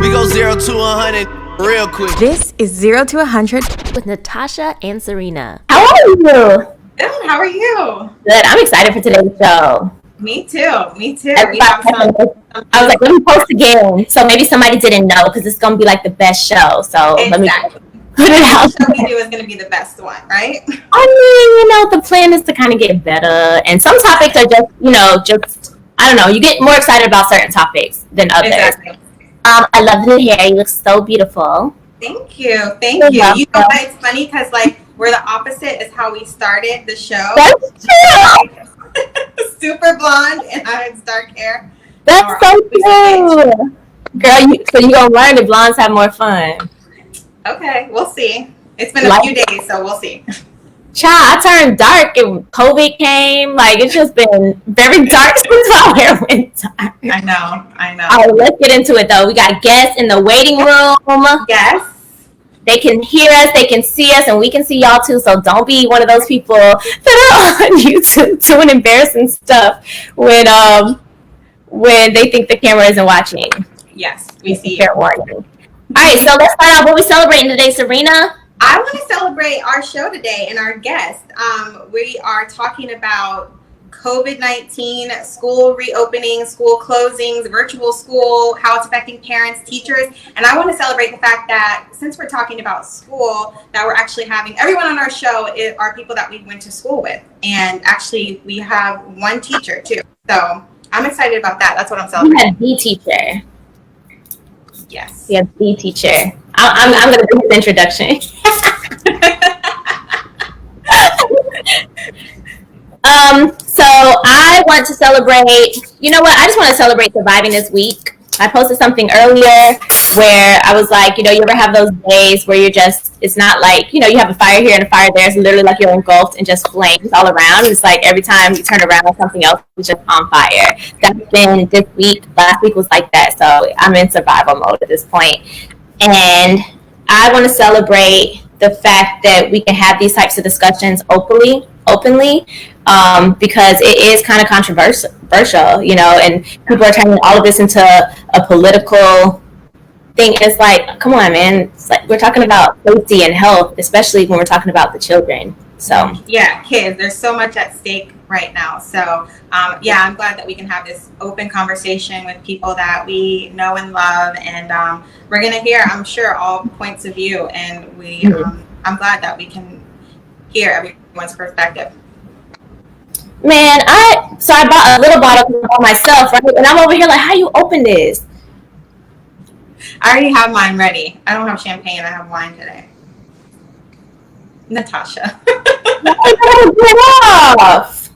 We go 0 to 100 real quick. This is 0 to 100 with Natasha and Serena. How are you? Good. How are you? Good. I'm excited for today's show. Me too. We have some. I was like, let me post again, so maybe somebody didn't know because it's gonna be like the best show. So let me put it out. The show we do is gonna be the best one, right? I mean, the plan is to kind of get better, and some topics are just I don't know. You get more excited about certain topics than others. Exactly. I love the new hair. You look so beautiful. Thank you. You know what? It's funny because we're the opposite is how we started the show. That's true. Super blonde and I have dark hair. That's so true. Girl, so you gonna learn that blondes have more fun. Okay, we'll see. It's been a few days, so we'll see. Child, I turned dark and COVID came. It's just been very dark since our hair went dark. I know. All right, let's get into it though. We got guests in the waiting room. Yes. They can hear us, they can see us, and we can see y'all too. So don't be one of those people that are on YouTube doing embarrassing stuff when they think the camera isn't watching. Yes, we see. Fair warning. All right, so let's find out what we're celebrating today, Serena. I want to celebrate our show today and our guest. We are talking about COVID-19, school reopening, school closings, virtual school, how it's affecting parents, teachers. And I want to celebrate the fact that since we're talking about school, that we're actually having everyone on our show are people that we went to school with. And actually, we have one teacher too. So I'm excited about that. That's what I'm celebrating. We have the teacher. Yes. We have the teacher. I'm going to do his introduction. So I want to celebrate, you know what? I just want to celebrate surviving this week. I posted something earlier where I was like, you ever have those days where it's not like, you have a fire here and a fire there. It's literally like you're engulfed in just flames all around. It's like every time you turn around, something else is just on fire. That's been this week. Last week was like that. So I'm in survival mode at this point. And I want to celebrate the fact that we can have these types of discussions openly, because it is kind of controversial, and people are turning all of this into a political thing. It's like, come on, man. It's like we're talking about safety and health, especially when we're talking about the children. So yeah, kids, there's so much at stake right now. So I'm glad that we can have this open conversation with people that we know and love, and we're gonna hear, I'm sure, all points of view, and I'm glad that we can hear everyone's perspective. Man, I bought a little bottle for myself, right? And I'm over here like, how you open this? I already have mine ready. I don't have champagne. I have wine today. Natasha. Get off!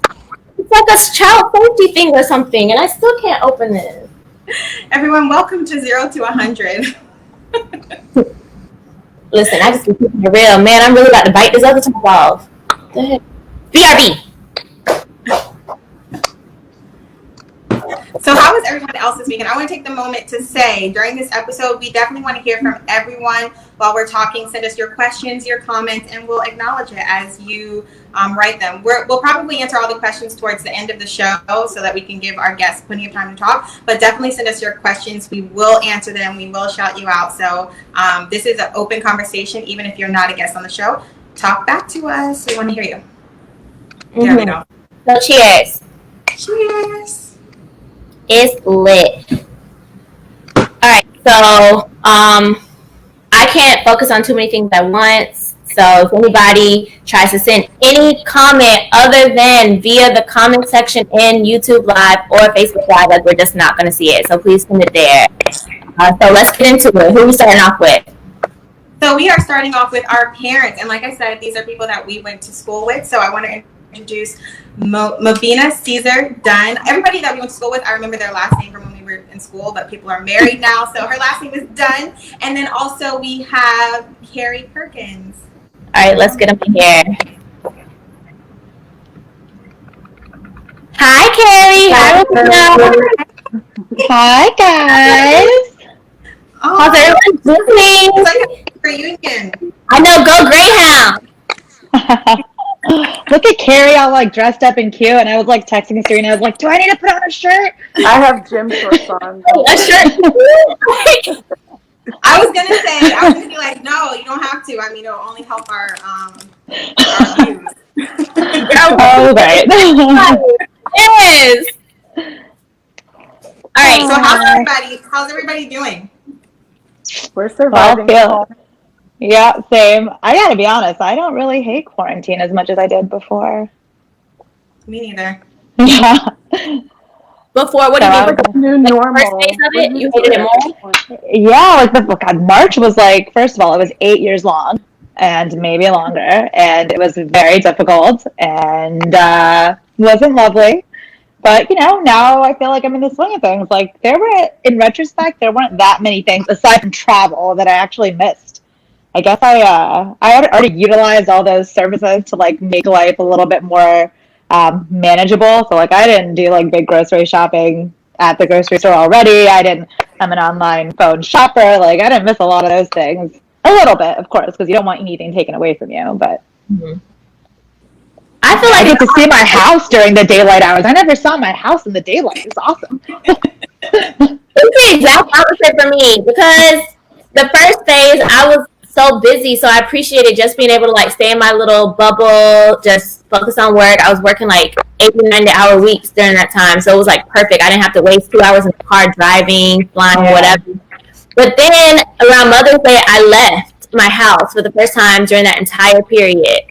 It's like a child safety thing or something, and I still can't open this. Everyone, welcome to 0 to 100. Listen, I just keep keeping it real. Man, I'm really about to bite this other top off. Go ahead. BRB. So how was everyone else this weekend? I want to take the moment to say during this episode, we definitely want to hear from everyone while we're talking. Send us your questions, your comments, and we'll acknowledge it as you write them. We'll probably answer all the questions towards the end of the show so that we can give our guests plenty of time to talk. But definitely send us your questions. We will answer them. We will shout you out. So this is an open conversation. Even if you're not a guest on the show, talk back to us. We want to hear you. There we go. So cheers. Cheers. It's lit. All right, so I can't focus on too many things at once. So if anybody tries to send any comment other than via the comment section in YouTube Live or Facebook Live, we're just not going to see it. So please send it there. So let's get into it. Who are we starting off with? So we are starting off with our parents. And like I said, these are people that we went to school with. So I want to introduce Mobina Caesar Dunn. Everybody that we went to school with, I remember their last name from when we were in school, but people are married now, so her last name is Dunn. And then also we have Carrie Perkins. All right, let's get them in here. Hi, Carrie. Hi, Mobina. Hi, guys. Oh, how's everyone doing? It's like a reunion. I know, go Greyhound. Look at Carrie all dressed up and cute, and I was texting Serena. I was like, "Do I need to put on a shirt?" I have gym shorts on. A shirt. I mean, it'll only help our views. Oh, right. Yes. All right. So how's everybody doing? We're surviving. Yeah, same. I gotta be honest, I don't really hate quarantine as much as I did before. Me neither. Yeah. Before, what do you mean? Like new normal. First days of it, you hated it more? Yeah, God, March was like, first of all, it was 8 years long and maybe longer, and it was very difficult and wasn't lovely. But, now I feel like I'm in the swing of things. Like, in retrospect, there weren't that many things aside from travel that I actually missed. I guess I had already utilized all those services to, like, make life a little bit more manageable. So, like, I didn't do, like, big grocery shopping at the grocery store already. I'm an online phone shopper. Like, I didn't miss a lot of those things. A little bit, of course, because you don't want anything taken away from you, but... Mm-hmm. I feel like I get to see my house during the daylight hours. I never saw my house in the daylight. It's awesome. It's the exact opposite for me because the first days I was so busy, so I appreciated just being able to like stay in my little bubble, just focus on work. I was working like 80, 90-hour weeks during that time, so it was like perfect. I didn't have to waste 2 hours in the car driving, flying, whatever. But then around Mother's Day, I left my house for the first time during that entire period.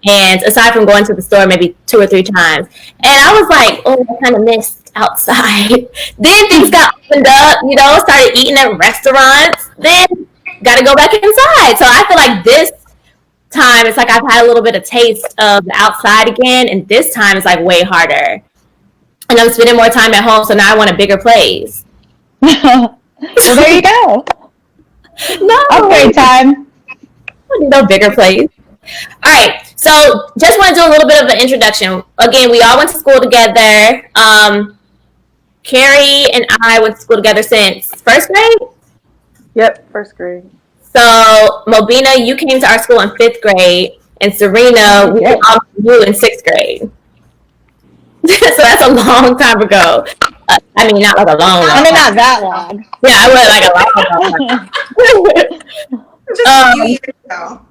And aside from going to the store maybe 2 or 3 times. And I was like, oh, I kind of missed outside. Then things got opened up, started eating at restaurants. Then got to go back inside. So I feel like this time it's like I've had a little bit of taste of the outside again. And this time it's like way harder. And I'm spending more time at home. So now I want a bigger place. Well, there you go. No. Upgrade time. No bigger place. All right, so just want to do a little bit of an introduction. Again, we all went to school together. Carrie and I went to school together since first grade? Yep, first grade. So, Mobina, you came to our school in 5th grade, and Serena, we came to you in 6th grade. So that's a long time ago. I mean, not like a long not that long. Yeah, I went like a long time. Just a few years ago.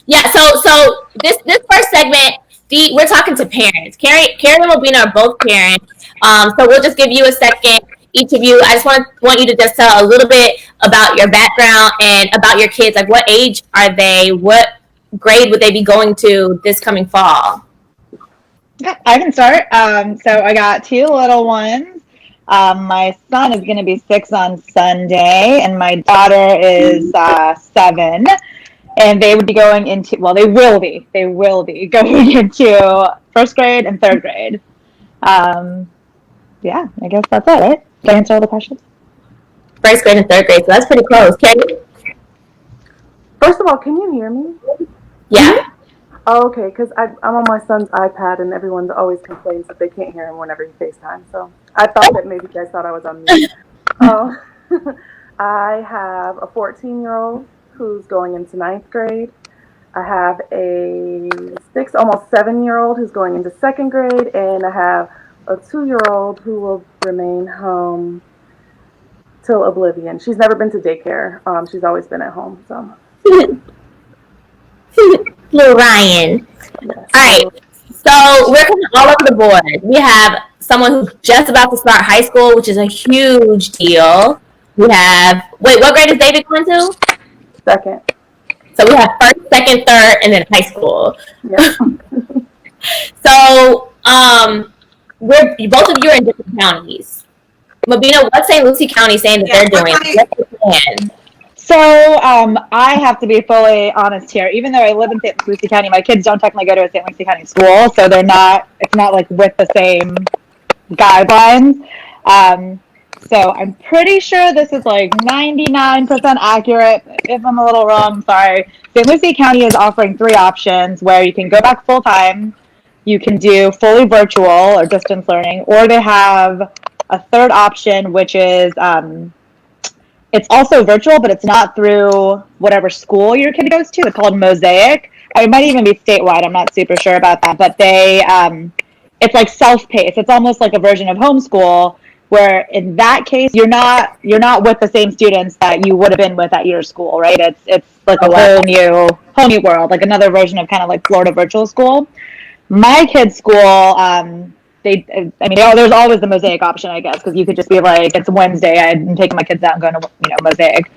Yeah, so this first segment, we're talking to parents. Carrie and Mobina are both parents. So we'll just give you a second, each of you. I just want you to just tell a little bit about your background and about your kids. Like, what age are they? What grade would they be going to this coming fall? Yeah, I can start. So I got 2 little ones. My son is going to be 6 on Sunday, and my daughter is 7. And they would be going into, well, they will be going into 1st grade and 3rd grade. Yeah, I guess that's it, right? Did I answer all the questions? 1st grade and 3rd grade, so that's pretty close. Carrie? First of all, can you hear me? Yeah. Oh, okay, because I'm on my son's iPad, and everyone always complains that they can't hear him whenever he FaceTime. So I thought that maybe you guys thought I was on mute. I have a 14-year-old who's going into 9th grade. I have a 6, almost 7-year-old who's going into 2nd grade, and I have a 2-year-old who will remain home till oblivion. She's never been to daycare. She's always been at home. So, Little Ryan. yes. All right. So we're coming all over the board. We have someone who's just about to start high school, which is a huge deal. We have what grade is David going to? 2nd. So we have 1st, 2nd, 3rd, and then high school. Yep. So both of you are in different counties. Mobina, what's St. Lucie County saying that they're doing? What's the plan? So I have to be fully honest here. Even though I live in St. Lucie County, my kids don't technically go to a St. Lucie County school, so it's not like with the same guidelines. So I'm pretty sure this is like 99% accurate. If I'm a little wrong, sorry. St. Lucie County is offering 3 options where you can go back full time, you can do fully virtual or distance learning, or they have a 3rd option, which is it's also virtual, but it's not through whatever school your kid goes to. It's called Mosaic. It might even be statewide. I'm not super sure about that, but it's like self-paced. It's almost like a version of homeschool, where in that case you're not with the same students that you would have been with at your school, right? It's like a whole new world, like another version of kind of like Florida virtual school. My kids' school, there's always the Mosaic option, I guess, because you could just be like, it's Wednesday, I'm taking my kids out and going to, Mosaic.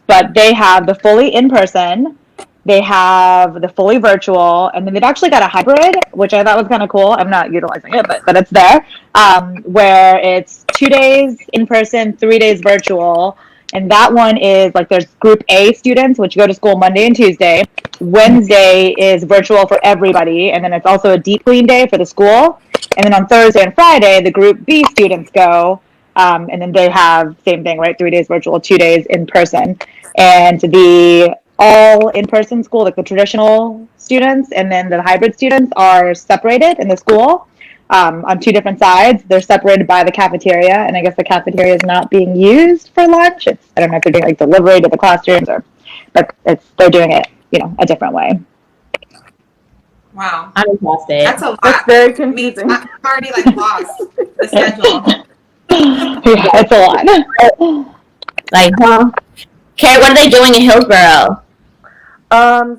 But they have the fully in person, they have the fully virtual, and then they've actually got a hybrid, which I thought was kind of cool. I'm not utilizing it, but it's there, where it's 2 days in person, 3 days virtual. And that one is like there's group A students, which go to school Monday and Tuesday. Wednesday is virtual for everybody. And then it's also a deep clean day for the school. And then on Thursday and Friday, the group B students go. And then they have same thing, right? 3 days virtual, 2 days in person. And the all in-person school, like the traditional students and then the hybrid students are separated in the school. On two different sides. They're separated by the cafeteria, and I guess the cafeteria is not being used for lunch. I don't know if they're doing like delivery to the classrooms but they're doing it, a different way. Wow. I'm exhausted. That's a lot. That's very confusing. I'm already like lost the schedule. Yeah, it's a lot. Like, huh? Carrie, what are they doing in Hillsborough?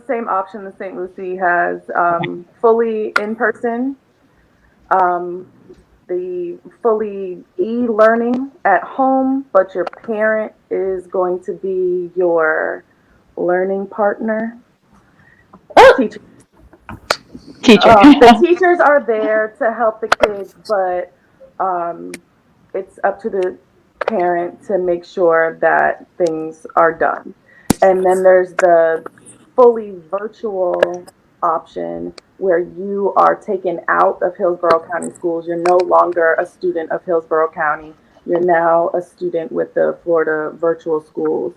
Same option that St. Lucie has, fully in person. The fully e-learning at home, but your parent is going to be your learning partner. Teacher. The teachers are there to help the kids, but it's up to the parent to make sure that things are done. And then there's the fully virtual option where you are taken out of Hillsborough County Schools. You're no longer a student of Hillsborough County. You're now a student with the Florida Virtual Schools.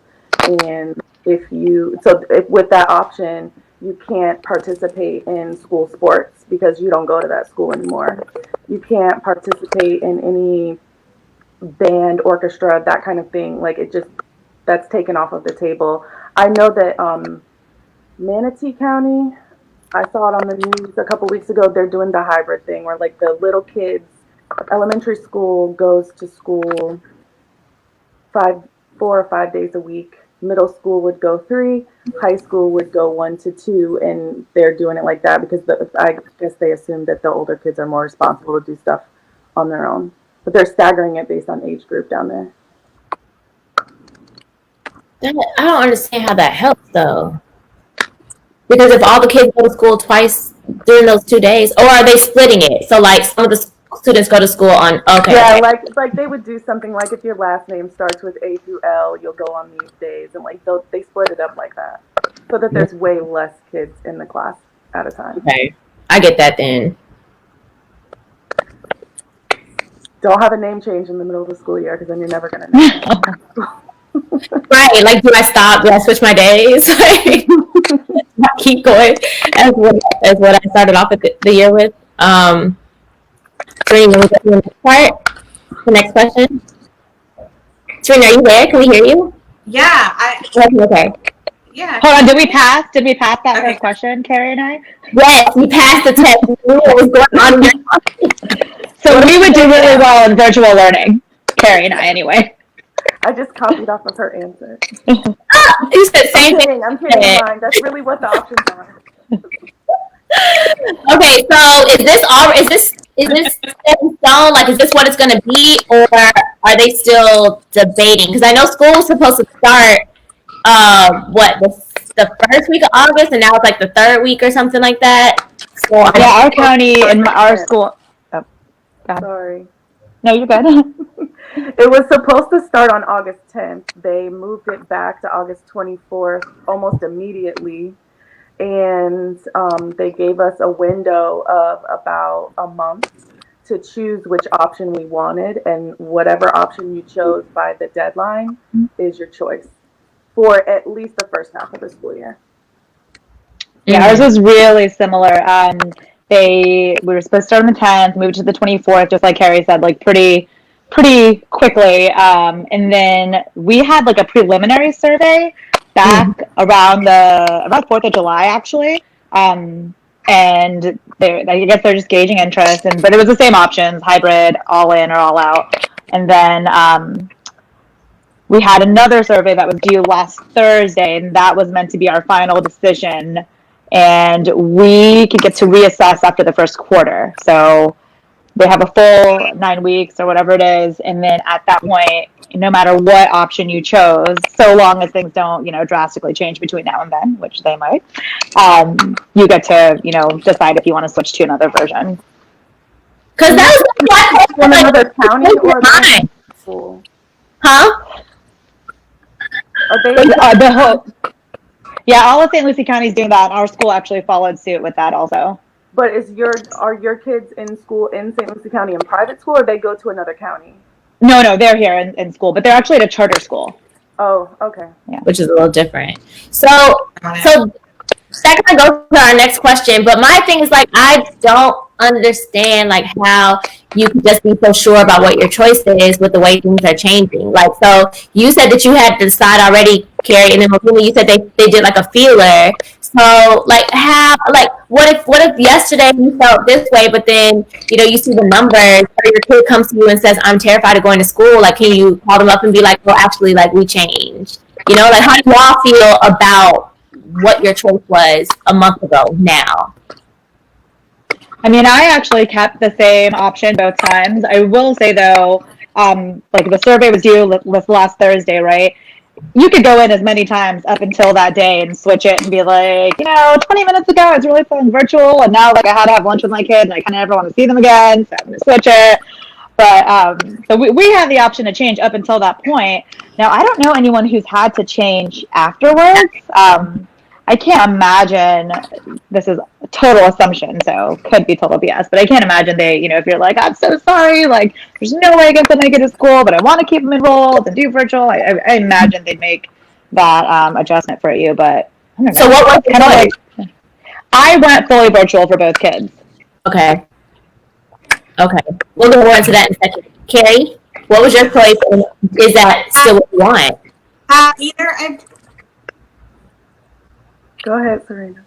And with that option, you can't participate in school sports because you don't go to that school anymore. You can't participate in any band, orchestra, that kind of thing. Like that's taken off of the table. I know that Manatee County, I saw it on the news a couple weeks ago. They're doing the hybrid thing where like the little kids, elementary school goes to school 4 or 5 days a week. Middle school would go 3, high school would go 1 to 2, and they're doing it like that because I guess they assume that the older kids are more responsible to do stuff on their own. But they're staggering it based on age group down there. I don't understand how that helps though. Because if all the kids go to school twice during those 2 days, or are they splitting it? So like some of the students go to school on, Yeah, like they would do something like if your last name starts with A through L, you'll go on these days, and like they split it up like that so that there's way less kids in the class at a time. Okay, I get that then. Don't have a name change in the middle of the school year because then you're never gonna know. Right, like do I stop? Do I switch my days? Keep going as what I started off the year with. Serena, we go to the next part. The next question. Serena, are you there? Can we hear you? Yeah, Okay. Yeah. Hold on, did we pass that first question, Carrie and I? Yes, we passed the test. We knew what was going on in your life. So we would do really well in virtual learning, Carrie and I anyway. I just copied off of her answer. You said same thing. I'm kidding, mine. That's really what the options are. Okay, so is this set in stone? Like, is this what it's going to be, or are they still debating? Because I know school's supposed to start, the first week of August, and now it's like the third week or something like that. So yeah, our county and our school. Oh, sorry. No, you're good. It was supposed to start on August 10th. They moved it back to August 24th almost immediately. And they gave us a window of about a month to choose which option we wanted. And whatever option you chose by the deadline is your choice for at least the first half of the school year. Yeah, ours was really similar. We were supposed to start on the 10th, move to the 24th, just like Carrie said, like pretty quickly. And then we had like a preliminary survey back around 4th of July, actually. and I guess they're just gauging interest. But it was the same options: hybrid, all in, or all out. And then we had another survey that was due last Thursday, and that was meant to be our final decision. And we could get to reassess after the first quarter. So they have a full 9 weeks or whatever it is, and then at that point, no matter what option you chose, so long as things don't, drastically change between now and then, which they might, you get to, decide if you want to switch to another version. Because that was in another county or mine. school? Huh? Are they The whole, yeah, all of St. Lucie County is doing that. Our school actually followed suit with that also. But are your kids in school in St. Lucie County in private school, or they go to another county? No, they're here in school, but they're actually at a charter school. Oh, okay. Yeah. Which is a little different. So that kind of goes to our next question. But my thing is, like, I don't understand, like, how you can just be so sure about what your choice is with the way things are changing. Like, so you said that you had to decide already, Carrie, and then you said they did like a feeler. So, like, what if yesterday you felt this way, but then, you see the numbers, or your kid comes to you and says, I'm terrified of going to school. Like, can you call them up and be like, well, actually, like, we changed? Like, how do y'all feel about what your choice was a month ago now? I mean, I actually kept the same option both times. I will say, though, like the survey was due last Thursday, right? You could go in as many times up until that day and switch it and be like, 20 minutes ago, it's really fun virtual, and now, like, I had to have lunch with my kid, and I kind of never want to see them again, so I'm going to switch it. But so we had the option to change up until that point. Now, I don't know anyone who's had to change afterwards. I can't imagine, this is a total assumption, so could be total BS, but I can't imagine they, if you're like, I'm so sorry, like, there's no way I get to make it to school, but I want to keep them enrolled and do virtual. I imagine they'd make that adjustment for you, but I don't know. So what was your choice? Like, I went fully virtual for both kids. Okay. We'll go more into that in a second. Carrie, what was your choice, and is that still what you want? Go ahead, Serena.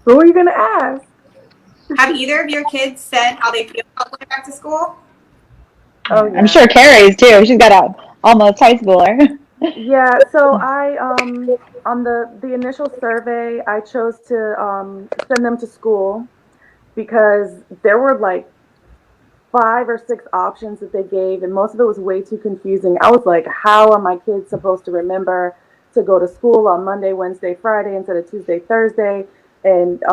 What were you going to ask? Have either of your kids said how they feel about going back to school? Oh, yeah. I'm sure Carrie's too. She's got a almost high schooler. Yeah, so I on the initial survey, I chose to send them to school because there were like 5 or 6 options that they gave, and most of it was way too confusing. I was like, how are my kids supposed to remember to go to school on Monday, Wednesday, Friday instead of Tuesday, Thursday? And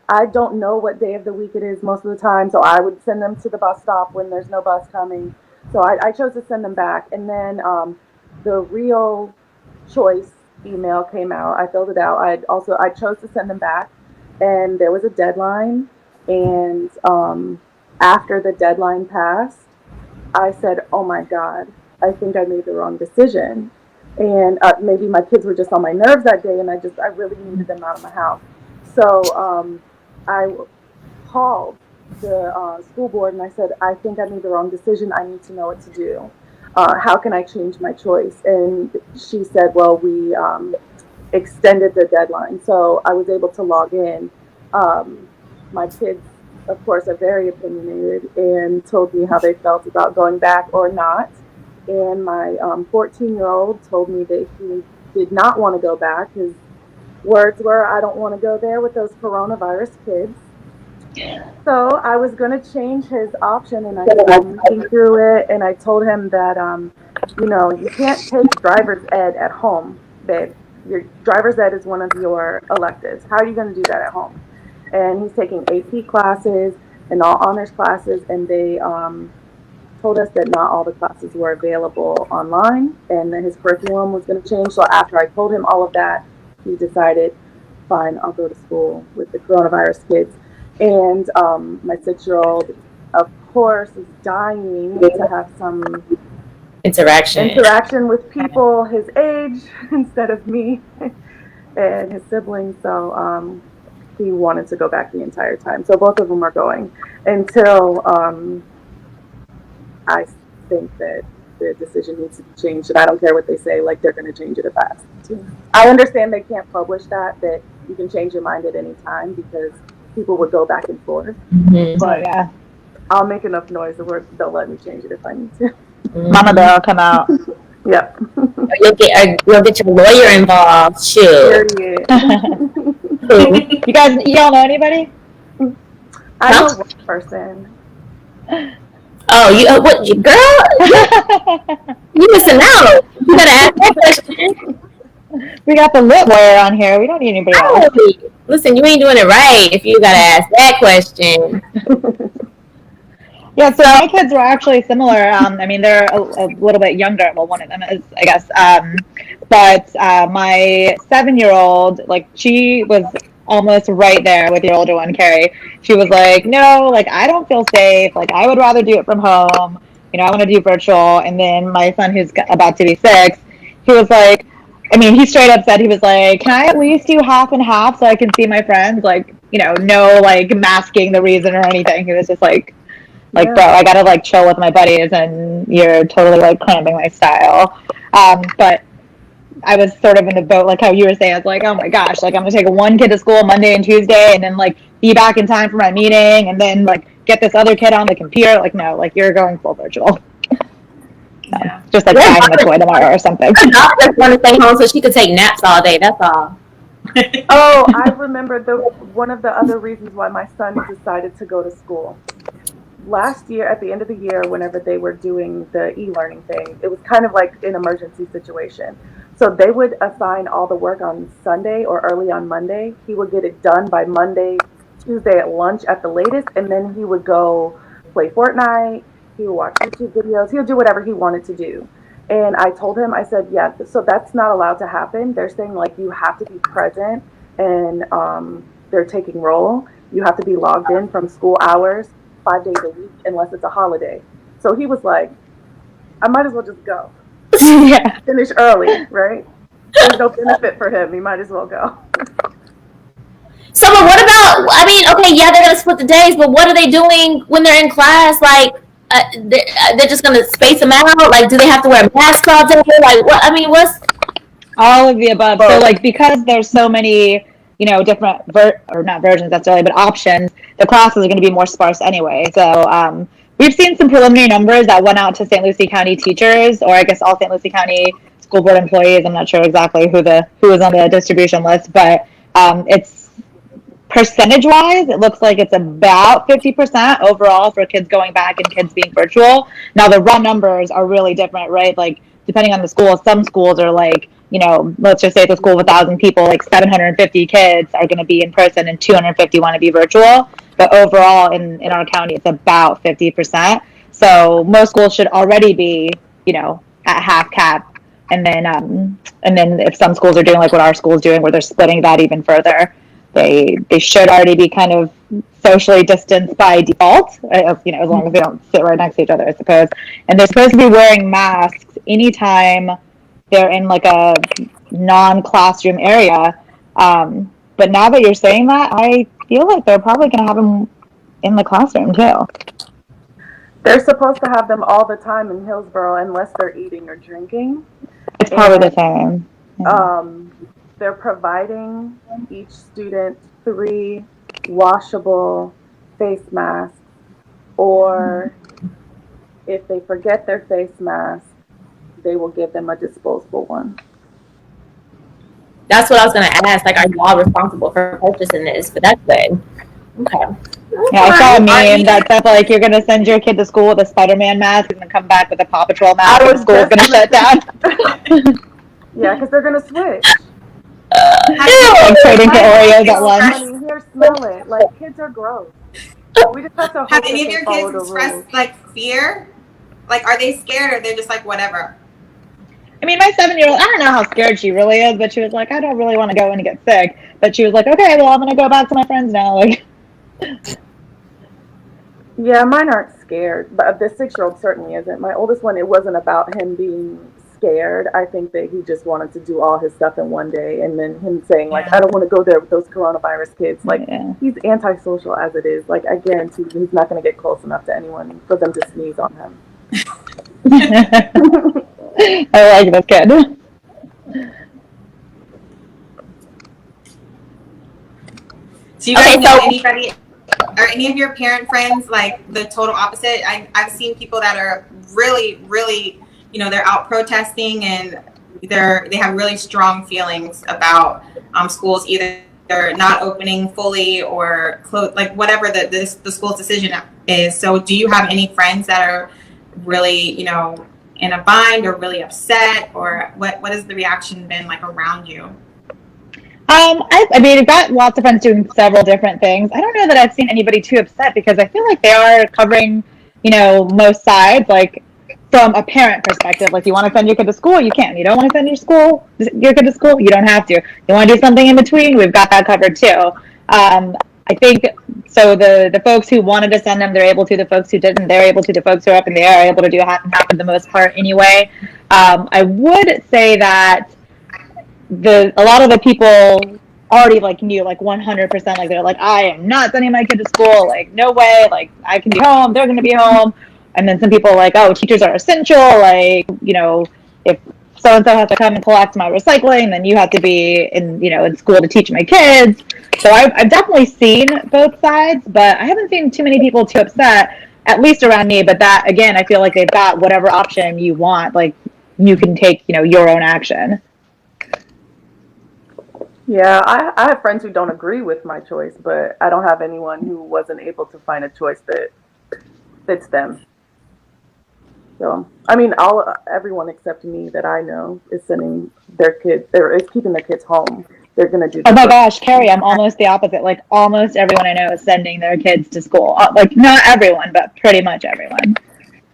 I don't know what day of the week it is most of the time, so I would send them to the bus stop when there's no bus coming. So I chose to send them back. And then the real choice email came out. I filled it out. I chose to send them back, and there was a deadline. And after the deadline passed, I said, oh my God, I think I made the wrong decision. And maybe my kids were just on my nerves that day, and I really needed them out of my house. So I called the school board and I said, I think I made the wrong decision. I need to know what to do. How can I change my choice? And she said, well, we extended the deadline. So I was able to log in. My kids, of course, are very opinionated and told me how they felt about going back or not. And my 14-year-old told me that he did not want to go back. His words were, I don't want to go there with those coronavirus kids. So I was going to change his option, and I started looking through it, and I told him that, you can't take driver's ed at home, babe. Your driver's ed is one of your electives. How are you going to do that at home? And he's taking AP classes and all honors classes, and they told us that not all the classes were available online, and that his curriculum was going to change. So after I told him all of that, he decided, fine, I'll go to school with the coronavirus kids. And my 6-year-old, of course, is dying to have some interaction with people his age instead of me and his siblings. So he wanted to go back the entire time. So both of them are going until I think that the decision needs to be changed, and I don't care what they say, like they're going to change it if I ask them to. I understand they can't publish that you can change your mind at any time because people would go back and forth. But yeah. I'll make enough noise that they'll let me change it if I need to. Mama Bear will come out. Yep. You'll get your lawyer involved. Shoot. Period. Y'all know anybody? I know one person. Oh, girl? You missing out. You gotta ask that question. We got the lit lawyer on here. We don't need anybody else. Listen, you ain't doing it right if you gotta ask that question. Yeah, so my kids were actually similar. I mean, they're a little bit younger. Well, one of them is, I guess. But my 7-year-old, like, she was almost right there with your older one, Carrie. She was like, no, like, I don't feel safe. Like, I would rather do it from home. You know, I want to do virtual. And then my son, who's about to be 6, he was like, I mean, he straight up said, he was like, can I at least do half and half so I can see my friends? Like, you know, no, like, masking the reason or anything. He was just like, bro, I gotta, like, chill with my buddies, and you're totally, like, cramping my style. But I was sort of in the boat, like how you were saying. I was like, oh my gosh, like, I'm gonna take one kid to school Monday and Tuesday, and then, like, be back in time for my meeting, and then, like, get this other kid on the computer. Like, no, like, you're going full virtual. Yeah. Just, like, buying him a toy tomorrow or something. I just want to stay home so she could take naps all day. That's all. Oh, I remember one of the other reasons why my son decided to go to school. Last year, at the end of the year, whenever they were doing the e-learning thing, it was kind of like an emergency situation. So they would assign all the work on Sunday or early on Monday. He would get it done by Monday, Tuesday at lunch at the latest, and then he would go play Fortnite. He would watch YouTube videos. He would do whatever he wanted to do. And I told him, I said, yeah, so that's not allowed to happen. They're saying, like, you have to be present, and they're taking roll. You have to be logged in from school hours 5 days a week unless it's a holiday. So he was like, I might as well just go. Yeah. Finish early, right? There's no benefit for him. He might as well go. So, but what about, I mean, okay, yeah, they're going to split the days, but what are they doing when they're in class? Like, they're just going to space them out? Like, do they have to wear masks all day? Like, what? I mean, what's... All of the above. So, like, because there's so many, you know, different, or not versions necessarily, but options, the classes are going to be more sparse anyway. So, we've seen some preliminary numbers that went out to St. Lucie County teachers, or I guess all St. Lucie County school board employees. I'm not sure exactly who is on the distribution list, but it's percentage-wise, it looks like it's about 50% overall for kids going back and kids being virtual. Now, the raw numbers are really different, right? Like, depending on the school, some schools are like, you know, let's just say it's a school with 1,000 people, like 750 kids are going to be in person and 250 want to be virtual. But overall, in our county, it's about 50%. So most schools should already be, you know, at half cap. And then if some schools are doing like what our school is doing, where they're splitting that even further, they should already be kind of socially distanced by default, you know, as long as they don't sit right next to each other, I suppose. And they're supposed to be wearing masks anytime they're in like a non-classroom area. But now that you're saying that, I feel like they're probably going to have them in the classroom too. They're supposed to have them all the time in Hillsborough unless they're eating or drinking. It's probably the same. Yeah. They're providing each student 3 washable face masks, or if they forget their face mask, they will give them a disposable one. That's what I was going to ask. Like, are y'all responsible for purchasing this? But that's good. Okay. Yeah, I saw a meme that said, like, you're going to send your kid to school with a Spider-Man mask and then come back with a Paw Patrol mask and school's going to shut down. Yeah, because they're going to switch. Like trading for Oreos at lunch. Here, smell it. Like, kids are gross. We just have to hope Have that any of they your follow kids the rules. expressed like fear? Like, are they scared or they're just like whatever? I mean, my 7-year-old, I don't know how scared she really is, but she was like, I don't really want to go in and get sick. But she was like, okay, well, I'm going to go back to my friends now. Like, yeah, mine aren't scared, but the 6-year-old certainly isn't. My oldest one, it wasn't about him being scared. I think that he just wanted to do all his stuff in one day, and then him saying, like, I don't want to go there with those coronavirus kids. Like, he's antisocial as it is. Like, I guarantee he's not going to get close enough to anyone for them to sneeze on him. I like this kid. Do you guys Okay, know so anybody, or any of your parent friends, like the total opposite? I've seen people that are really, really, they're out protesting, and they have really strong feelings about schools either not opening fully or close, like whatever the school's decision is. So do you have any friends that are really, in a bind or really upset, or what has the reaction been like around you? I mean, I've got lots of friends doing several different things. I don't know that I've seen anybody too upset because I feel like they are covering, most sides. Like from a parent perspective, like you want to send your kid to school, you can. You don't want to send your kid to school, you don't have to. You want to do something in between, we've got that covered too. I think so. The folks who wanted to send them, they're able to. The folks who didn't, they're able to. The folks who are up in the air are able to do half and half for the most part anyway. I would say that a lot of the people already like knew like 100%, like they're like, I am not sending my kid to school, like no way, like I can be home, they're going to be home. And then some people are like, oh, teachers are essential, like if so and so has to come and collect my recycling, then you have to be in school to teach my kids. So I've definitely seen both sides, but I haven't seen too many people too upset, at least around me. But that again, I feel like they've got whatever option you want, like you can take your own action. Yeah, I have friends who don't agree with my choice, but I don't have anyone who wasn't able to find a choice that fits them. So, I mean, everyone except me that I know is sending their kids, or is keeping their kids home. They're gonna do. Oh my gosh, Carrie, I'm almost the opposite. Like almost everyone I know is sending their kids to school. Like not everyone, but pretty much everyone.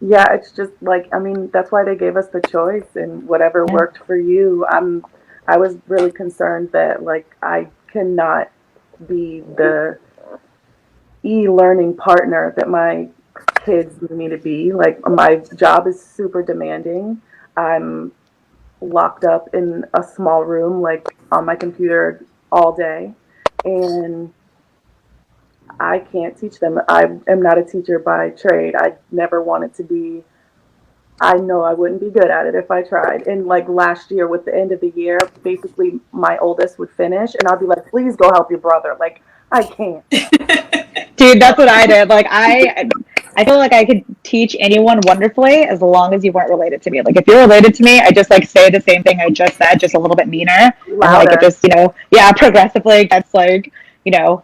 Yeah, it's just like, I mean, that's why they gave us the choice, and whatever worked for you. I was really concerned that like I cannot be the e-learning partner that my kids need me to be. Like my job is super demanding. I'm locked up in a small room, like on my computer all day, and I can't teach them. I am not a teacher by trade. I never wanted to be. I know I wouldn't be good at it if I tried. And like last year, with the end of the year, basically my oldest would finish, and I'd be like, "Please go help your brother." Like I can't. Dude, that's what I did. Like I feel like I could teach anyone wonderfully as long as you weren't related to me. Like if you're related to me, I just like say the same thing I just said, just a little bit meaner. And like it Louder. just, progressively gets like,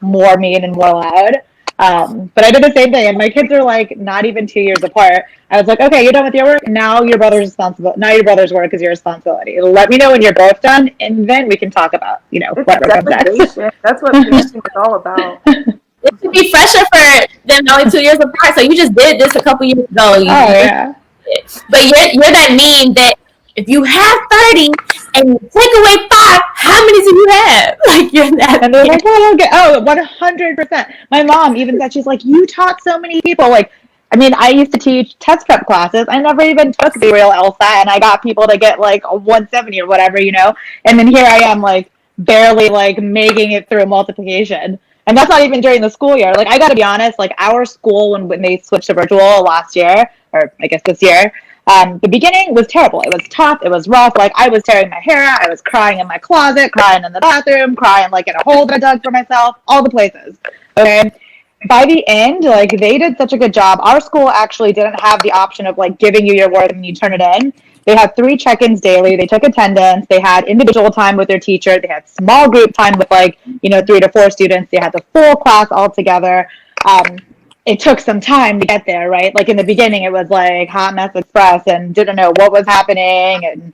more mean and more loud. But I did the same thing, and my kids are like not even 2 years apart. I was like, okay, you're done with your work. Now your brother's responsible. Now your brother's work is your responsibility. Let me know when you're both done, and then we can talk about, It's whatever comes next. delegation. That's what parenting is all about. it should be fresher for them only 2 years apart. So you just did this a couple years ago. Oh yeah. But you're that mean that if you have 30 and you take away 5, how many do you have? Like you're that. And they're like, oh, okay. 100%. My mom even said, she's like, you taught so many people. Like, I mean, I used to teach test prep classes. I never even took the real LSAT, and I got people to get like a 170 or whatever, And then here I am, like, barely like making it through multiplication. And that's not even during the school year. Like, I got to be honest, like our school, when they switched to virtual last year, or I guess this year, the beginning was terrible. It was tough. It was rough. Like I was tearing my hair out. I was crying in my closet, crying in the bathroom, crying like in a hole that I dug for myself, all the places. Okay. By the end, like they did such a good job. Our school actually didn't have the option of like giving you your work and you turn it in. They had 3 check-ins daily. They took attendance. They had individual time with their teacher. They had small group time with 3 to 4 students. They had the full class all together. It took some time to get there, right? Like in the beginning, it was like hot mess express and didn't know what was happening,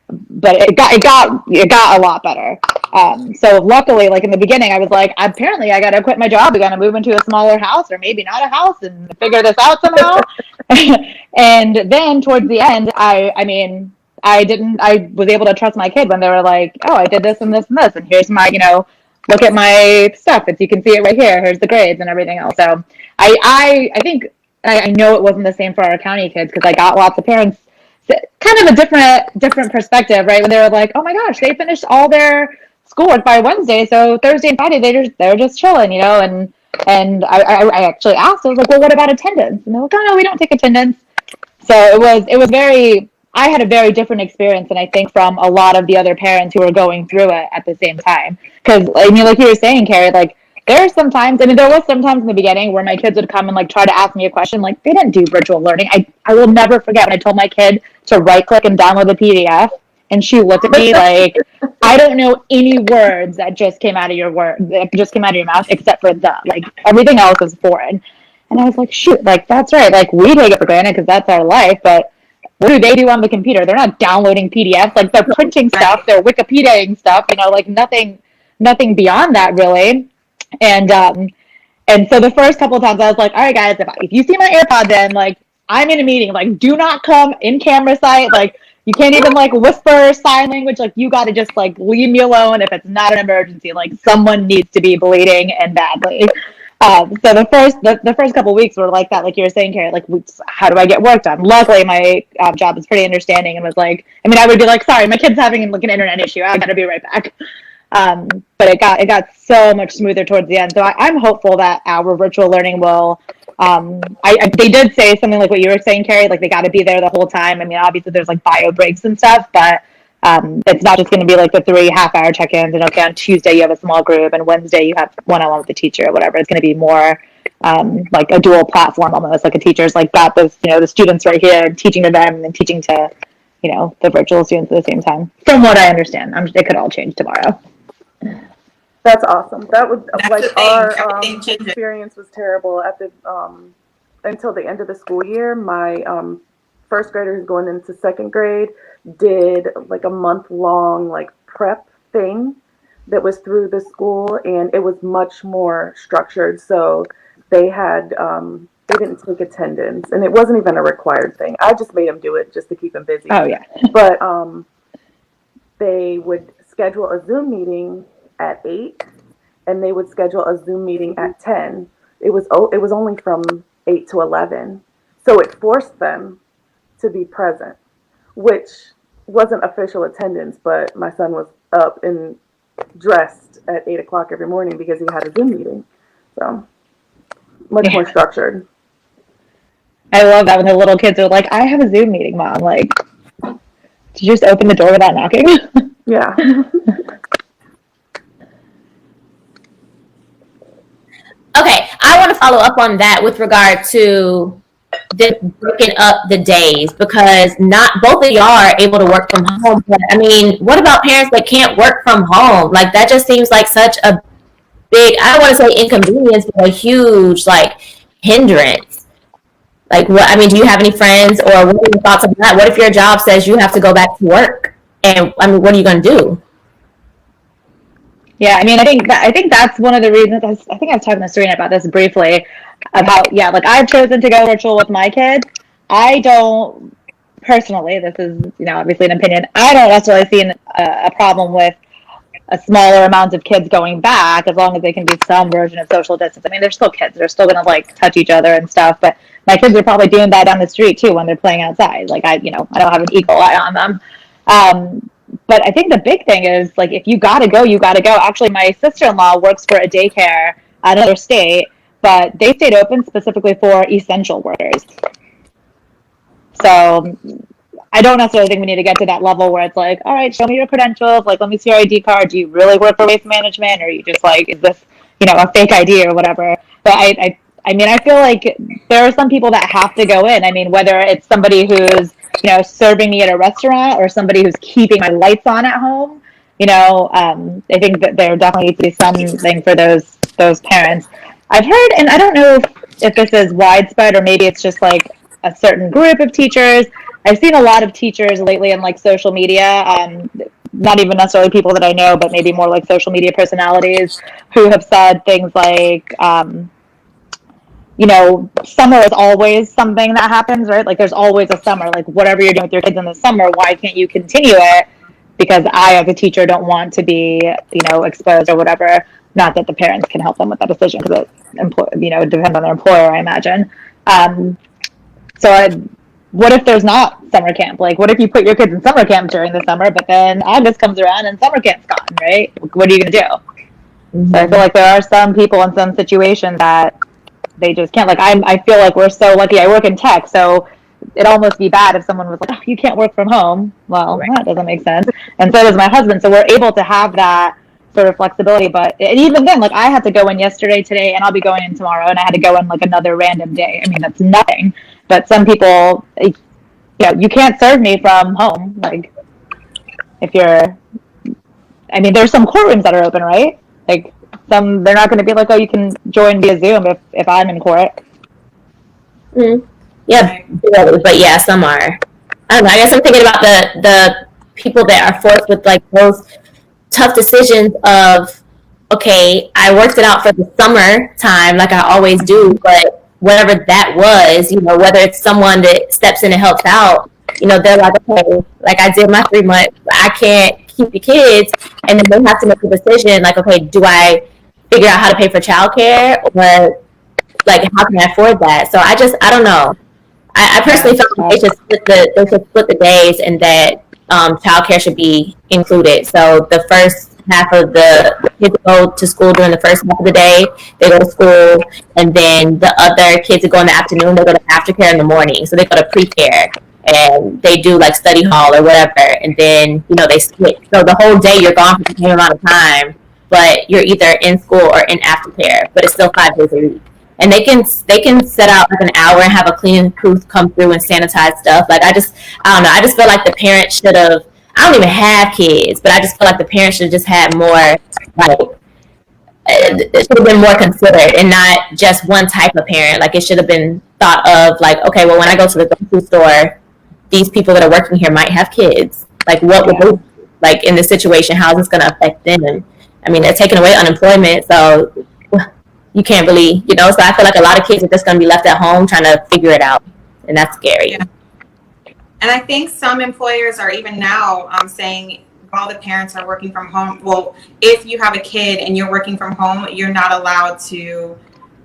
but it got a lot better. So luckily, like in the beginning, I was like, apparently I got to quit my job. We got to move into a smaller house, or maybe not a house, and figure this out somehow. And then towards the end, I was able to trust my kid when they were like, oh, I did this and this and this, and here's my, look at my stuff. You can see it right here. Here's the grades and everything else. So I think I know it wasn't the same for our county kids, because I got lots of parents, kind of a different perspective, right? When they were like, oh my gosh, they finished all their schoolwork by Wednesday, so Thursday and Friday they're just chilling, and I actually asked, I was like, well, what about attendance? And they're like, oh no, we don't take attendance. So it was very, I had a very different experience than I think from a lot of the other parents who were going through it at the same time. Because I mean, like you were saying, Carrie, like there are some times, I mean, there was some times in the beginning where my kids would come and like try to ask me a question. Like they didn't do virtual learning. I will never forget when I told my kid to right click and download the PDF, and she looked at me like, I don't know any words that just came out of your mouth except for the, like everything else is foreign. And I was like, shoot, like that's right. Like we take it for granted because that's our life, but what do they do on the computer? They're not downloading PDFs. Like they're printing stuff, they're Wikipediaing stuff. You know, like nothing beyond that really. And so the first couple of times I was like, all right, guys, if you see my AirPods in, like I'm in a meeting, like do not come in camera sight. Like you can't even like whisper sign language. Like you got to just like leave me alone if it's not an emergency. Like someone needs to be bleeding and badly. So the first couple of weeks were like that, like you were saying, Carrie. Like, how do I get work done? Luckily, my job is pretty understanding and was like, I mean, I would be like, sorry, my kid's having like an internet issue. I got to be right back. But it got so much smoother towards the end. So I'm hopeful that our virtual learning will. They did say something like what you were saying, Carrie. Like they got to be there the whole time. I mean, obviously there's like bio breaks and stuff, but it's not just going to be like the 3 half-hour check-ins and okay, on Tuesday you have a small group and Wednesday you have one-on-one with the teacher or whatever. It's going to be more like a dual platform almost, like a teacher's like got this, you know, the students right here and teaching to them and teaching to, you know, the virtual students at the same time. From what I understand, it could all change tomorrow. That's awesome. That was That's like the thing. our Everything changes. experience was terrible at the until the end of the school year. My first grader who's going into second grade did like a month-long like prep thing that was through the school, and it was much more structured. So they had they didn't take attendance, and it wasn't even a required thing. I just made them do it just to keep them busy. Oh yeah. But they would schedule a Zoom meeting at 8, and they would schedule a Zoom meeting at 10. It was only from 8 to 11, so it forced them to be present, which wasn't official attendance, but my son was up and dressed at 8 o'clock every morning because he had a Zoom meeting. So much more structured. I love that when the little kids are like, I have a Zoom meeting, Mom. Like, did you just open the door without knocking? Yeah. Okay, I want to follow up on that with regard to breaking up the days, because not both of y'all are able to work from home. But I mean, what about parents that can't work from home? Like that just seems like such a big, I don't want to say inconvenience, but a huge like hindrance. Like what, I mean, do you have any friends, or what are your thoughts on that? What if your job says you have to go back to work? And I mean, what are you going to do? Yeah, I mean, I think that's one of the reasons. I think I was talking to Serena about this briefly, about like I've chosen to go virtual with my kid. I don't personally. This is obviously an opinion. I don't necessarily see a problem with a smaller amount of kids going back as long as they can do some version of social distance. I mean, they're still kids. They're still going to like touch each other and stuff. But my kids are probably doing that down the street too when they're playing outside. Like I don't have an eagle eye on them. But I think the big thing is, like, if you gotta go, you gotta go. Actually, my sister-in-law works for a daycare at another state, but they stayed open specifically for essential workers. So I don't necessarily think we need to get to that level where it's like, all right, show me your credentials. Like, let me see your ID card. Do you really work for waste management? Or are you just like, is this, a fake ID or whatever? But I mean, I feel like there are some people that have to go in. I mean, whether it's somebody who's, serving me at a restaurant or somebody who's keeping my lights on at home, I think that there definitely needs to be something for those parents. I've heard, and I don't know if this is widespread or maybe it's just like a certain group of teachers. I've seen a lot of teachers lately in like social media, not even necessarily people that I know, but maybe more like social media personalities who have said things like, summer is always something that happens, right? Like there's always a summer, like whatever you're doing with your kids in the summer, why can't you continue it? Because I, as a teacher, don't want to be, exposed or whatever. Not that the parents can help them with that decision because it depends on their employer, I imagine. What if there's not summer camp? Like, what if you put your kids in summer camp during the summer, but then August comes around and summer camp's gone, right? What are you going to do? Mm-hmm. So I feel like there are some people in some situations that they just can't. Like, I feel like we're so lucky. I work in tech, so it'd almost be bad if someone was like, oh, you can't work from home. Well, that doesn't make sense. And so does my husband. So we're able to have that sort of flexibility. But and even then, like I had to go in yesterday, today, and I'll be going in tomorrow, and I had to go in like another random day. I mean, that's nothing. But some people, you can't serve me from home. Like if you're, I mean, there's some courtrooms that are open, right? Like they're not going to be like, oh, you can join via Zoom if I'm in court. Mm-hmm. Yeah, but yeah, some are. I don't know. I guess I'm thinking about the people that are forced with like those tough decisions of, okay, I worked it out for the summer time like I always do, but whatever that was, whether it's someone that steps in and helps out, they're like, okay, like I did my 3 months, I can't keep the kids, and then they have to make a decision like, okay, do I figure out how to pay for childcare, or like how can I afford that? So I don't know. I personally felt like they should split the days, and that childcare should be included. So the first half of the kids go to school during the first half of the day, they go to school, and then the other kids that go in the afternoon, they go to aftercare in the morning. So they go to pre-care, and they do like study hall or whatever, and then they split. So the whole day you're gone for the same amount of time, but you're either in school or in aftercare, but it's still 5 days a week. And they can set out like an hour and have a cleaning crew come through and sanitize stuff. Like I don't know. I just feel like the parents should have. I don't even have kids, but I just feel like the parents should have just had more. Like it should have been more considered, and not just one type of parent. Like it should have been thought of like, okay, well, when I go to the grocery store, these people that are working here might have kids. Like what would they like in this situation? How is this going to affect them? I mean, they're taking away unemployment, so. You can't really, so I feel like a lot of kids are just going to be left at home trying to figure it out, and that's scary. Yeah. And I think some employers are even now saying while the parents are working from home, well, if you have a kid and you're working from home, you're not allowed to,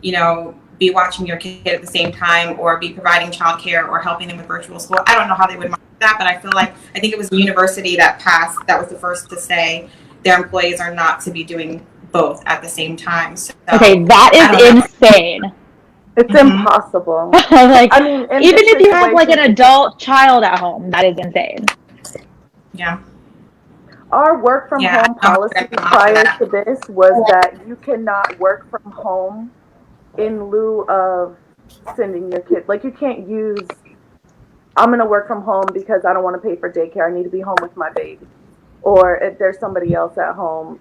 be watching your kid at the same time or be providing childcare or helping them with virtual school. I don't know how they would manage that, but I think it was the university that was the first to say their employees are not to be doing both at the same time. So, okay, that is insane. It's impossible. Like, I mean, even if you have like an adult child at home, that is insane. Yeah. Our work from home policy prior to this was that you cannot work from home in lieu of sending your kid. Like you can't use, I'm going to work from home because I don't want to pay for daycare. I need to be home with my baby. Or if there's somebody else at home,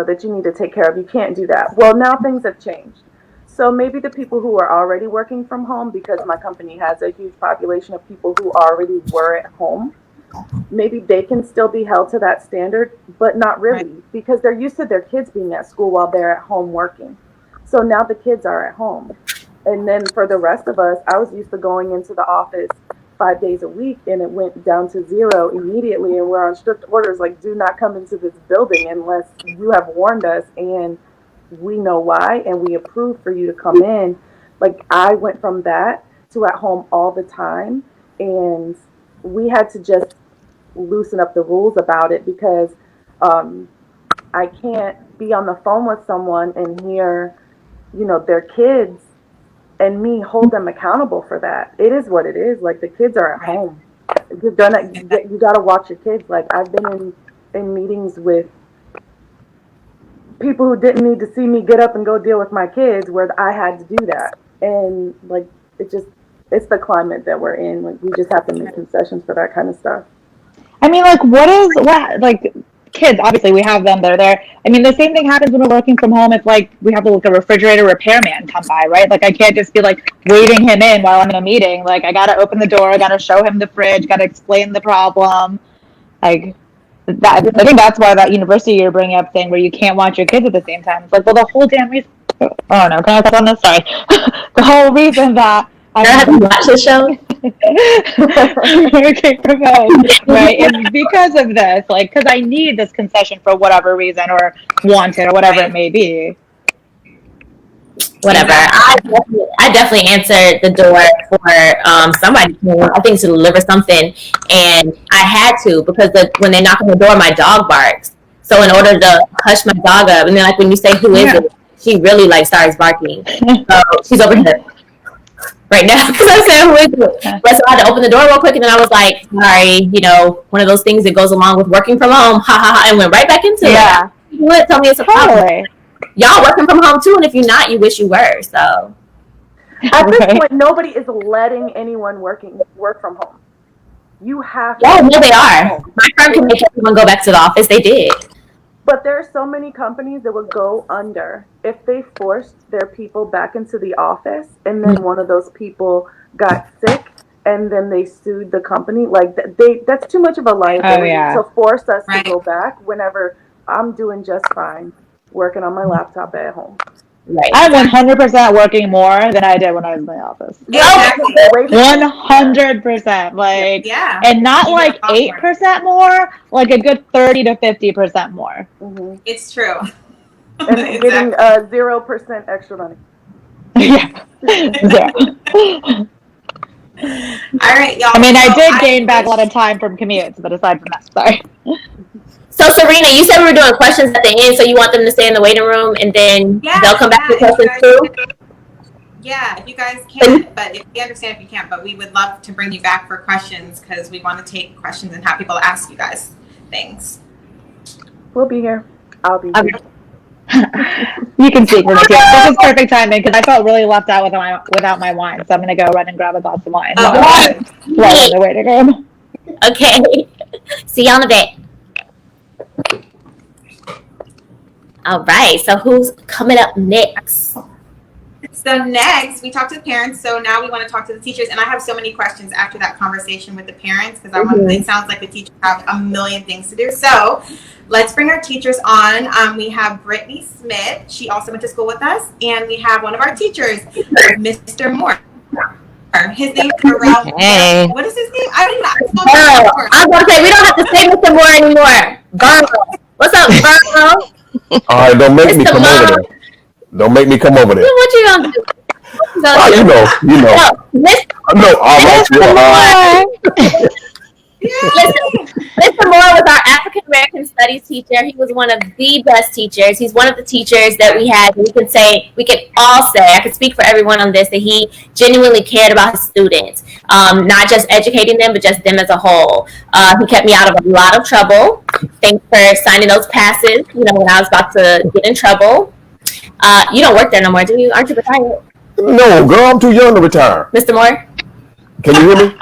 that you need to take care of. You can't do that. Well, now things have changed. So maybe the people who are already working from home, because my company has a huge population of people who already were at home, maybe they can still be held to that standard, but not really, because they're used to their kids being at school while they're at home working. So now the kids are at home. And then for the rest of us, I was used to going into the office 5 days a week, and it went down to 0 immediately, and we're on strict orders like, do not come into this building unless you have warned us and we know why and we approve for you to come in. Like I went from that to at home all the time, and we had to just loosen up the rules about it, because I can't be on the phone with someone and hear their kids and me hold them accountable for that. It is what it is. Like the kids are at home. You got to watch your kids. Like I've been in meetings with people who didn't need to see me get up and go deal with my kids, where I had to do that. And like it's the climate that we're in. Like we just have to make concessions for that kind of stuff. I mean, like like kids, obviously we have them, they're there. I mean, the same thing happens when we're working from home. It's like we have like a refrigerator repairman come by, right? Like I can't just be like waving him in while I'm in a meeting. Like I gotta open the door, I gotta show him the fridge, gotta explain the problem. Like that, I think that's why that university you're bringing up thing where you can't watch your kids at the same time. It's like, well, the whole damn reason. Oh no, can I talk on this? Sorry. The whole reason that I have to watch the show. Okay, promote, right? And because of this, like, because I need this concession for whatever reason, or want it, or whatever it may be. Whatever. I definitely answered the door for somebody, I think, to deliver something, and I had to, because when they knock on the door, my dog barks. So in order to hush my dog up, and then like when you say who is it, she really like starts barking. So she's over here. right now because I'm saying who is it? But so I had to open the door real quick, and then I was like, sorry, one of those things that goes along with working from home, ha ha ha, and went right back into it. You would tell me it's a problem. Y'all working from home too, and if you're not, you wish you were. So at this point, nobody is letting anyone work from home. You have to. Yeah, no, they are. My firm can make everyone go back to the office. They did. But there are so many companies that would go under if they forced their people back into the office, and then one of those people got sick, and then they sued the company. Like that's too much of a liability to force us to go back whenever I'm doing just fine working on my laptop at home. Right. I'm 100% working more than I did when I was in the office. Exactly. 100%. Like, and not like 8% more, like a good 30 to 50% more. Mm-hmm. It's true. And getting 0% extra money. Yeah. All right, y'all. I mean, I did gain back a lot of time from commutes, but aside from that, sorry. So, Serena, you said we were doing questions at the end, so you want them to stay in the waiting room, and then they'll come back to questions too? Yeah, if you guys can, but if we understand if you can't, but we would love to bring you back for questions because we want to take questions and have people ask you guys things. We'll be here. I'll be here. You can speak for me too. This is perfect timing because I felt really left out without my wine, so I'm going to go run and grab a glass of wine while in the waiting room. Okay. See you on the bed. All right, so who's coming up next? So next, we talked to the parents. So now we want to talk to the teachers, and I have so many questions after that conversation with the parents because it sounds like the teachers have a million things to do. So let's bring our teachers on. We have Brittany Smith. She also went to school with us, and we have one of our teachers, Mr. Moore. His name is Pharrell. Hey. What is his name? I don't know. I'm going to say we don't have to say Mr. Moore anymore. Burl. What's up, Burl? All right, don't make me come over there. Don't make me come over there. What you gonna do? You know. No, Mr. Moore was our African American Studies teacher. He was one of the best teachers. He's one of the teachers that we had. We can all say, I can speak for everyone on this, that he genuinely cared about his students, not just educating them, but just them as a whole. He kept me out of a lot of trouble. Thanks for signing those passes. When I was about to get in trouble. You don't work there no more, do you? Aren't you retired? No, girl, I'm too young to retire. Mr. Moore? Can you hear me?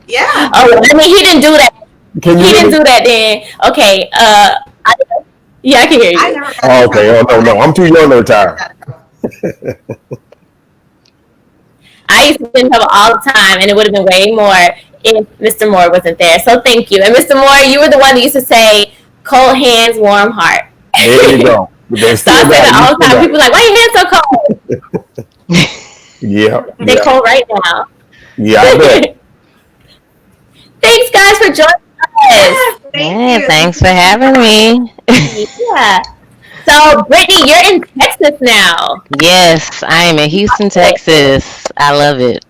Yeah. Oh, I mean, he didn't do that. He didn't do that then. Okay. Yeah, I can hear you. Okay. Oh, no. I'm too young to retire. I used to get in trouble all the time, and it would have been way more if Mr. Moore wasn't there. So thank you. And Mr. Moore, you were the one that used to say, cold hands, warm heart. There you go. So I say that all the time. People are like, why your hands so cold? Yeah. They're cold right now. Yeah, I bet. Thanks, guys, for joining us. Thanks for having me. Yeah. So, Brittany, you're in Texas now. Yes, I am in Houston, Texas. I love it.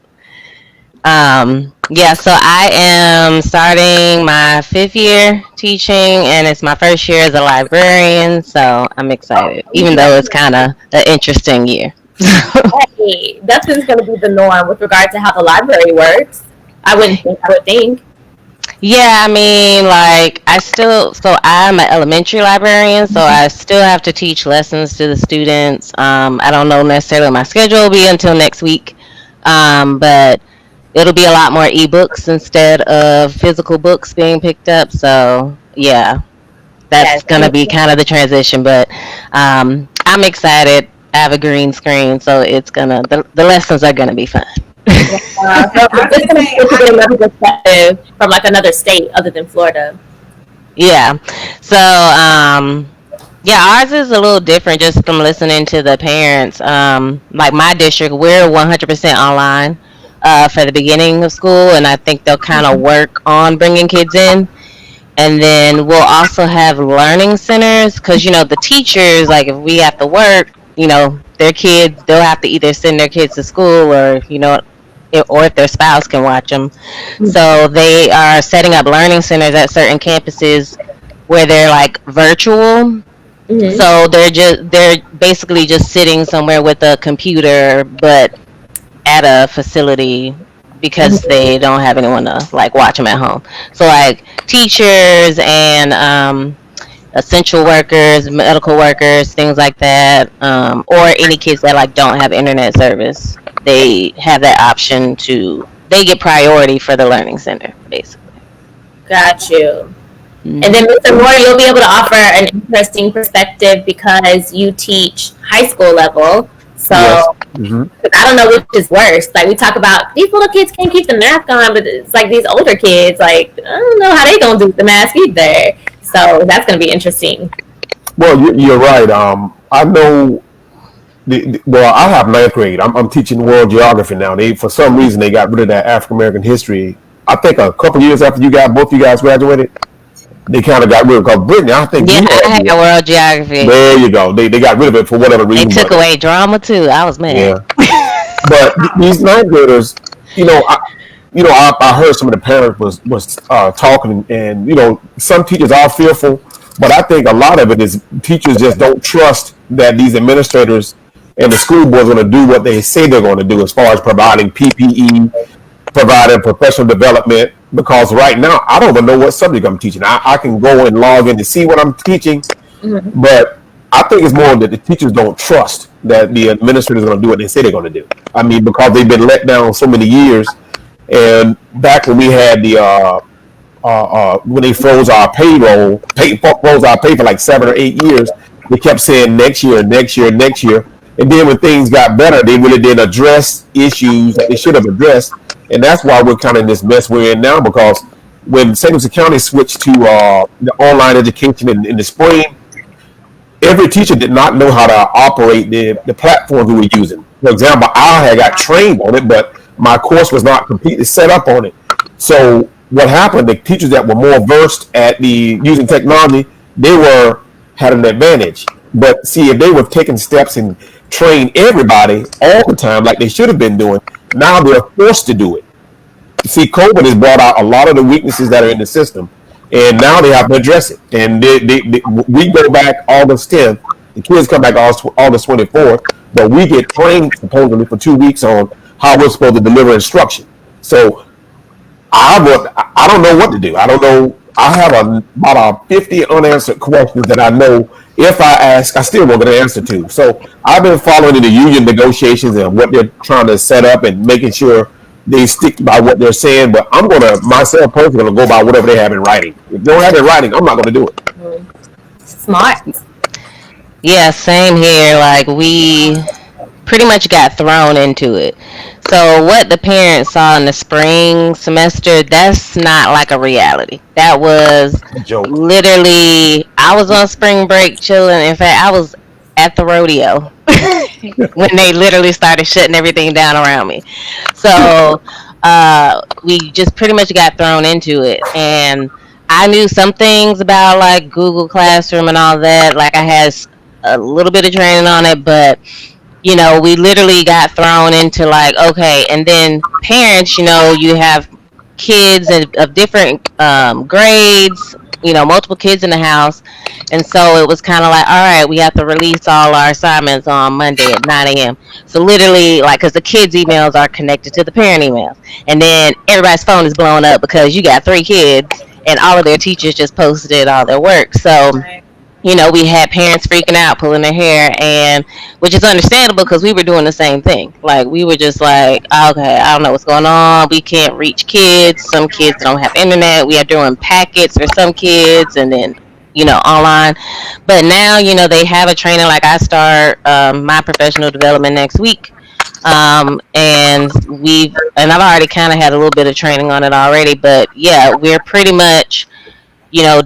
So I am starting my 5th year teaching, and it's my first year as a librarian, so I'm excited, even though it's kind of an interesting year. Hey, that's going to be the norm with regard to how the library works. I would think. Yeah, I mean, like, I'm an elementary librarian, so I still have to teach lessons to the students. I don't know necessarily what my schedule will be until next week, but it'll be a lot more ebooks instead of physical books being picked up. So, yeah, that's going to be kind of the transition, but I'm excited. I have a green screen, so the lessons are going to be fun. So it's going to be another perspective from like another state other than Florida. Yeah. So, ours is a little different just from listening to the parents. Like my district, we're 100% online for the beginning of school, and I think they'll kind of work on bringing kids in. And then we'll also have learning centers because, the teachers, like if we have to work, their kids, they'll have to either send their kids to school or, or if their spouse can watch them. So they are setting up learning centers at certain campuses where they're like virtual. Mm-hmm. So they're basically just sitting somewhere with a computer, but at a facility because they don't have anyone to like watch them at home. So like teachers and essential workers, medical workers, things like that, or any kids that like don't have internet service, they have that option to. They get priority for the learning center, basically. Got you. Mm-hmm. And then, Mr. Moore, you'll be able to offer an interesting perspective because you teach high school level. So Yes. Mm-hmm. I don't know which is worse. Like we talk about these little kids can't keep the mask on, but it's like these older kids, like I don't know how they gonna do the mask either. So that's gonna be interesting. Well, you're right. I know. Well, I have ninth grade. I'm teaching world geography now. For some reason they got rid of that African American history. I think a couple years after both you guys graduated, they kind of got rid of it. Because Brittany, I think I had world geography. There you go. They got rid of it for whatever reason. They took away drama too. I was mad. Yeah. But these ninth graders, I heard some of the parents was talking, and some teachers are fearful, but I think a lot of it is teachers just don't trust that these administrators and the school board are going to do what they say they're going to do as far as providing PPE, providing professional development. Because right now, I don't even know what subject I'm teaching. I can go and log in to see what I'm teaching, but I think it's more that the teachers don't trust that the administrators are going to do what they say they're going to do. I mean, because they've been let down so many years. And back when we had when they froze our payroll, froze our pay for like 7 or 8 years, they kept saying next year, next year, next year. And then when things got better, they really didn't address issues that they should have addressed. And that's why we're kind of in this mess we're in now, because when St. Lucie County switched to the online education in the spring, every teacher did not know how to operate the platforms we were using. For example, I had got trained on it, but my course was not completely set up on it. So what happened, the teachers that were more versed at using technology, they had an advantage. But see, if they were taking steps and train everybody all the time like they should have been doing, now they're forced to do it. See, COVID has brought out a lot of the weaknesses that are in the system, and now they have to address it. And we go back August 10th, the kids come back August 24th, but we get trained supposedly for 2 weeks on how we're supposed to deliver instruction. So I don't know what to do. I don't know. I have about 50 unanswered questions that I know if I ask, I still won't get an answer to. So I've been following the union negotiations and what they're trying to set up and making sure they stick by what they're saying. But I'm myself personally, going to go by whatever they have in writing. If they don't have it in writing, I'm not going to do it. Smart. Yeah, same here. Like we pretty much got thrown into it. So what the parents saw in the spring semester, that's not like a reality. That was literally, I was on spring break chilling. In fact, I was at the rodeo when they literally started shutting everything down around me. So we just pretty much got thrown into it. And I knew some things about like Google Classroom and all that. Like I had a little bit of training on it, but we literally got thrown into like, okay, and then parents, you have kids of different grades, multiple kids in the house. And so it was kind of like, all right, we have to release all our assignments on Monday at 9 a.m. So literally, like, because the kids' emails are connected to the parent emails. And then everybody's phone is blowing up because you got 3 kids and all of their teachers just posted all their work. So we had parents freaking out, pulling their hair, and which is understandable because we were doing the same thing. Like, we were just like, okay, I don't know what's going on. We can't reach kids. Some kids don't have internet. We are doing packets for some kids, and then, online. But now, they have a training. Like, I start my professional development next week. And I've already kind of had a little bit of training on it already. But, yeah, we're pretty much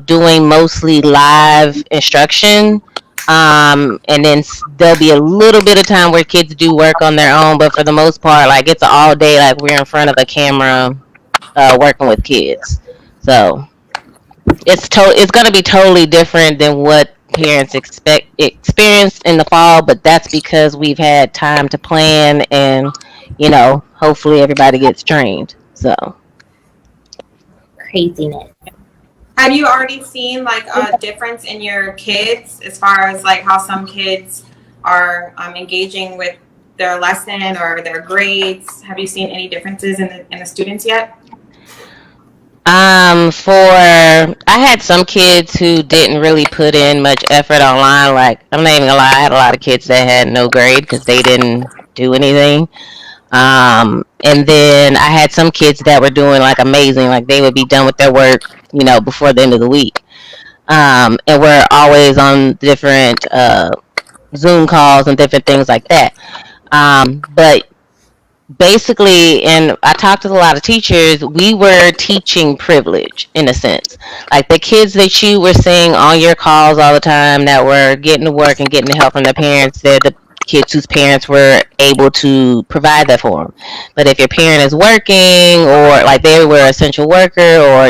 doing mostly live instruction. And then there'll be a little bit of time where kids do work on their own, but for the most part, like it's all day, like we're in front of a camera, working with kids. So it's going to be totally different than what parents experience in the fall, but that's because we've had time to plan and, hopefully everybody gets trained. So craziness. Have you already seen like a difference in your kids as far as like how some kids are engaging with their lesson or their grades? Have you seen any differences in the students yet? I had some kids who didn't really put in much effort online. Like, I'm not even gonna lie, I had a lot of kids that had no grade because they didn't do anything. And then I had some kids that were doing like amazing, like they would be done with their work, before the end of the week. And we're always on different Zoom calls and different things like that. But basically, and I talked to a lot of teachers, we were teaching privilege in a sense. Like the kids that you were seeing on your calls all the time that were getting to work and getting the help from their parents, they're the kids whose parents were able to provide that for them. But if your parent is working or like they were an essential worker or,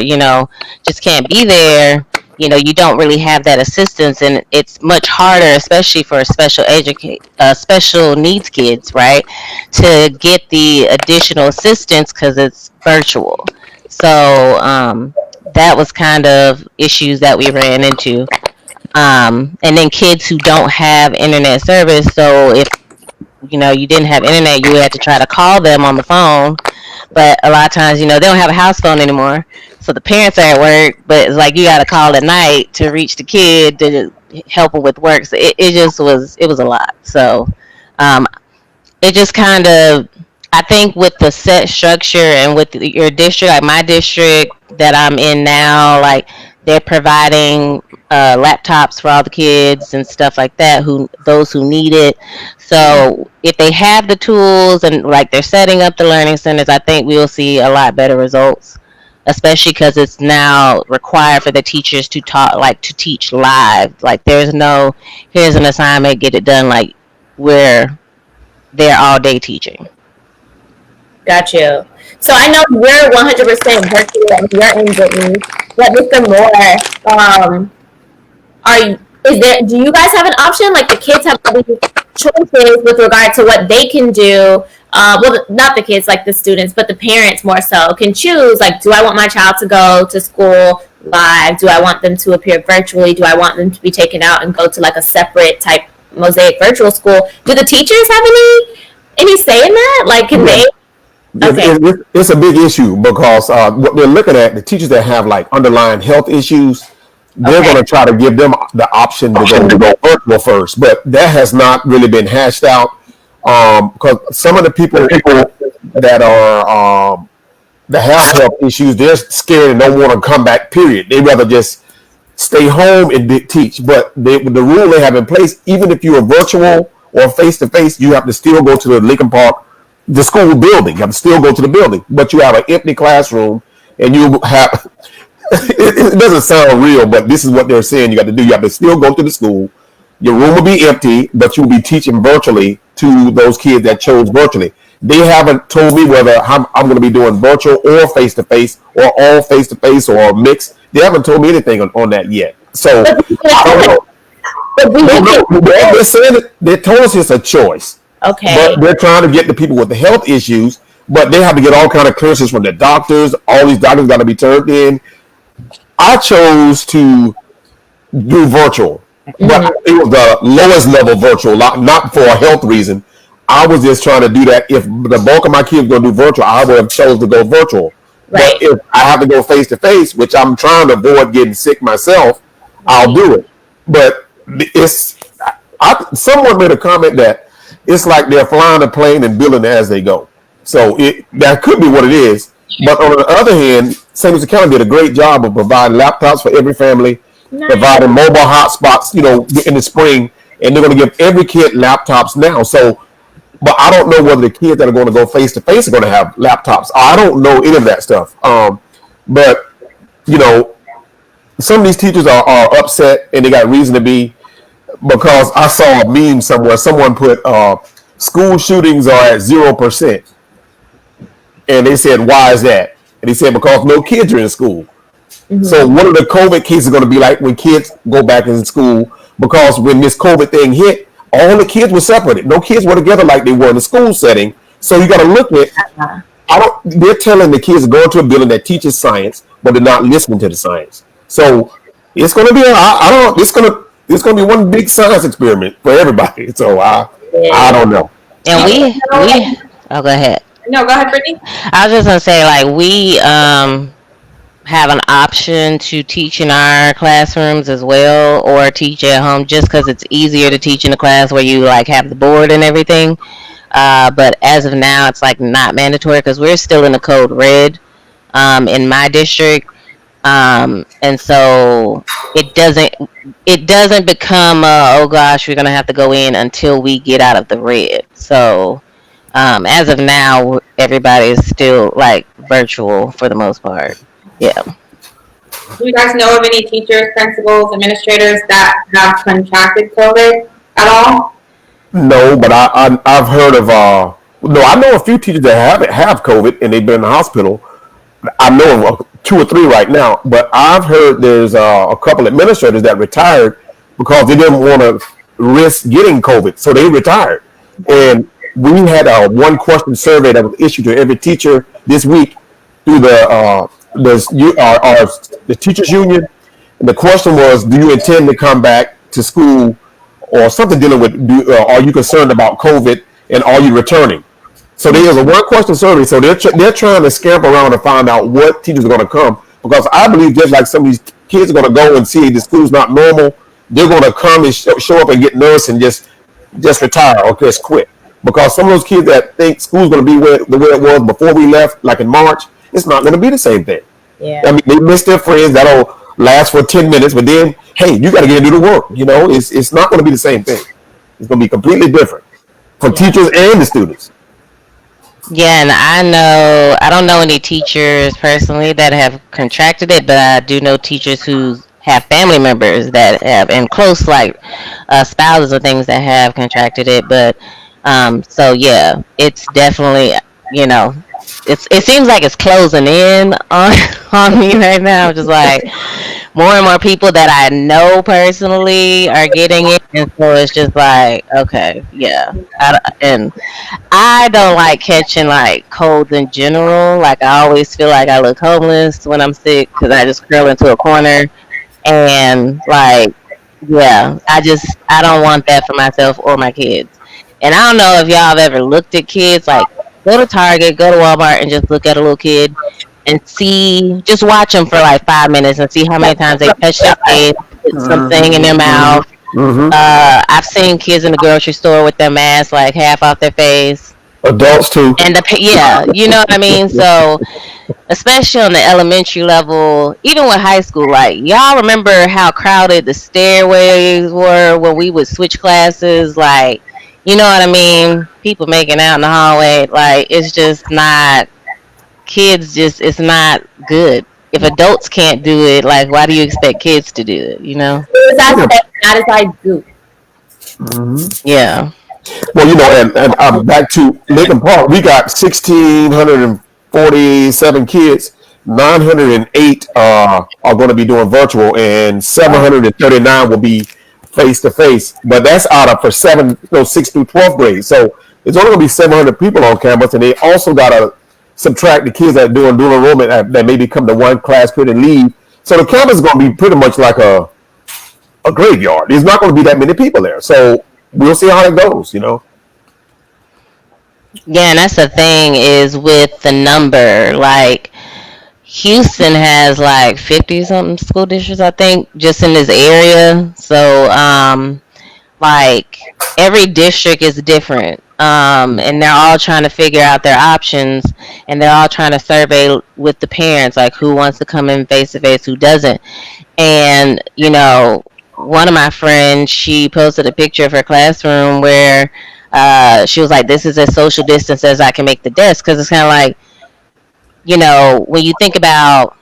just can't be there, you don't really have that assistance, and it's much harder, especially for special needs kids, right, to get the additional assistance because it's virtual. So that was kind of issues that we ran into. And then kids who don't have internet service. So if you didn't have internet, you had to try to call them on the phone. But a lot of times, they don't have a house phone anymore. So the parents are at work, but it's like you got to call at night to reach the kid to help them with work. So it was a lot. So it just kind of, I think with the set structure and with your district, like my district that I'm in now, like they're providing laptops for all the kids and stuff like that, those who need it. So if they have the tools and like they're setting up the learning centers, I think we'll see a lot better results, especially because it's now required for the teachers to teach live. Like there's no, here's an assignment, get it done. Like we're there all day teaching. Got you. So I know we're 100% virtual and you're in Brittany. But Mr. Moore, do you guys have an option? Like the kids have all these choices with regard to what they can do. Well, not the kids, like the students, but the parents more so can choose. Like, do I want my child to go to school live? Do I want them to appear virtually? Do I want them to be taken out and go to like a separate type Mosaic virtual school? Do the teachers have any say in that? Like, can they? Okay. It's a big issue because what they're looking at, the teachers that have like underlying health issues, they're going to try to give them the option to go virtual first, but that has not really been hashed out because some of the people that are that have health issues, they're scared and don't want to come back. Period. They rather just stay home and teach. But the rule they have in place, even if you are virtual or face to face, you have to still go to the Lincoln Park, the school building. You have to still go to the building, but you have an empty classroom, and you have. It doesn't sound real, but this is what they're saying you got to do. You have to still go to the school. Your room will be empty, but you'll be teaching virtually to those kids that chose virtually. They haven't told me whether I'm going to be doing virtual or face-to-face or all face-to-face or mixed. They haven't told me anything on that yet. So, I don't know. They're saying that they told us it's a choice. Okay. But they're trying to get the people with the health issues, but they have to get all kind of clearances from the doctors. All these doctors got to be turned in. I chose to do virtual, but it was the lowest level virtual, not for a health reason. I was just trying to do that. If the bulk of my kids going to do virtual, I would have chose to go virtual. Right. But if I have to go face to face, which I'm trying to avoid getting sick myself, I'll do it. But someone made a comment that it's like they're flying a plane and building it as they go. So that could be what it is. But on the other hand, St. Lucie County did a great job of providing laptops for every family, providing mobile hotspots, in the spring, and they're going to give every kid laptops now. So, but I don't know whether the kids that are going to go face to face are going to have laptops. I don't know any of that stuff. But some of these teachers are upset, and they got reason to be, because I saw a meme somewhere. Someone put school shootings are at 0%. And they said, why is that? And he said, because no kids are in school. Mm-hmm. So what are the COVID cases going to be like when kids go back in school? Because when this COVID thing hit, all the kids were separated. No kids were together like they were in the school setting. So you got to look at, they're telling the kids to go into a building that teaches science, but they're not listening to the science. So it's going to be, it's going to be one big science experiment for everybody. So I don't know. And oh, go ahead. No, go ahead, Brittany. I was just gonna say, like, we have an option to teach in our classrooms as well, or teach at home, just because it's easier to teach in a class where you like have the board and everything. But as of now, it's like not mandatory because we're still in the code red in my district, and so it doesn't become oh gosh, we're gonna have to go in until we get out of the red. So as of now, everybody is still like virtual for the most part. Yeah. Do you guys know of any teachers, principals, administrators that have contracted COVID at all? No, but I've heard of no, I know a few teachers that have COVID and they've been in the hospital. I know of two or three right now, but I've heard there's a couple administrators that retired because they didn't want to risk getting COVID, so they retired. And we had a one question survey that was issued to every teacher this week through the teachers union. And the question was, do you intend to come back to school, or something dealing with are you concerned about COVID, and are you returning? So there's a one question survey. So they're trying to scamper around to find out what teachers are going to come, because I believe just like some of these kids are going to go and see the school's not normal, they're going to come and show up and get nervous and just retire or just quit. Because some of those kids that think school's going to be the way it was before we left, like in March, it's not going to be the same thing. Yeah. I mean, they miss their friends. That'll last for 10 minutes, but then, hey, you got to get into the work. You know, it's not going to be the same thing. It's going to be completely different for teachers and the students. Yeah, and I don't know any teachers personally that have contracted it, but I do know teachers who have family members that have, and close like spouses or things that have contracted it. But so yeah, it's definitely, you know, it seems like it's closing in on on me right now. I'm just like more and more people that I know personally are getting it, and so it's just like, okay, yeah. And I don't like catching like colds in general. Like I always feel like I look homeless when I'm sick because I just curl into a corner, and like, yeah, I don't want that for myself or my kids. And I don't know if y'all have ever looked at kids, like go to Target, go to Walmart, and just look at a little kid and see, just watch them for like 5 minutes and see how many times they touch their face, put something in their mouth. I've seen kids in the grocery store with their mask like half off their face. Adults too. And yeah, you know what I mean? So, especially on the elementary level, even with high school, like y'all remember how crowded the stairways were when we would switch classes? Like, you know what I mean? People making out in the hallway. Like, it's just not, it's not good. If adults can't do it, like, why do you expect kids to do it, you know? That is like goop. Yeah. Well, you know, and back to Lincoln Park, we got 1,647 kids. 908 are going to be doing virtual, and 739 will be face to face. But that's out of for 6th through 12th grade. So it's only going to be 700 people on campus, and they also got to subtract the kids that are doing dual enrollment that maybe come to one class period and leave. So the campus is going to be pretty much like a graveyard. There's not going to be that many people there. So we'll see how it goes, you know. Yeah, and that's the thing is with the number, like Houston has like 50 something school districts, I think, just in this area. So like every district is different. And they're all trying to figure out their options, and they're all trying to survey with the parents, like who wants to come in face to face, who doesn't. And you know, one of my friends, she posted a picture of her classroom where she was like, this is as social distance as I can make the desk, because it's kind of like, you know, when you think about,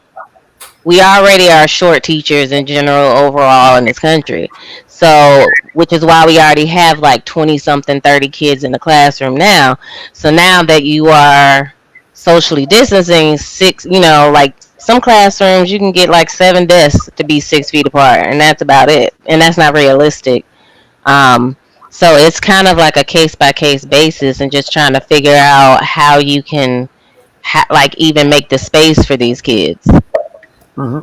we already are short teachers in general overall in this country. So, which is why we already have like 20 something, 30 kids in the classroom now. So now that you are socially distancing six, you know, like some classrooms you can get like 7 desks to be 6 feet apart, and that's about it. And that's not realistic. So it's kind of like a case by case basis, and just trying to figure out how you can like even make the space for these kids.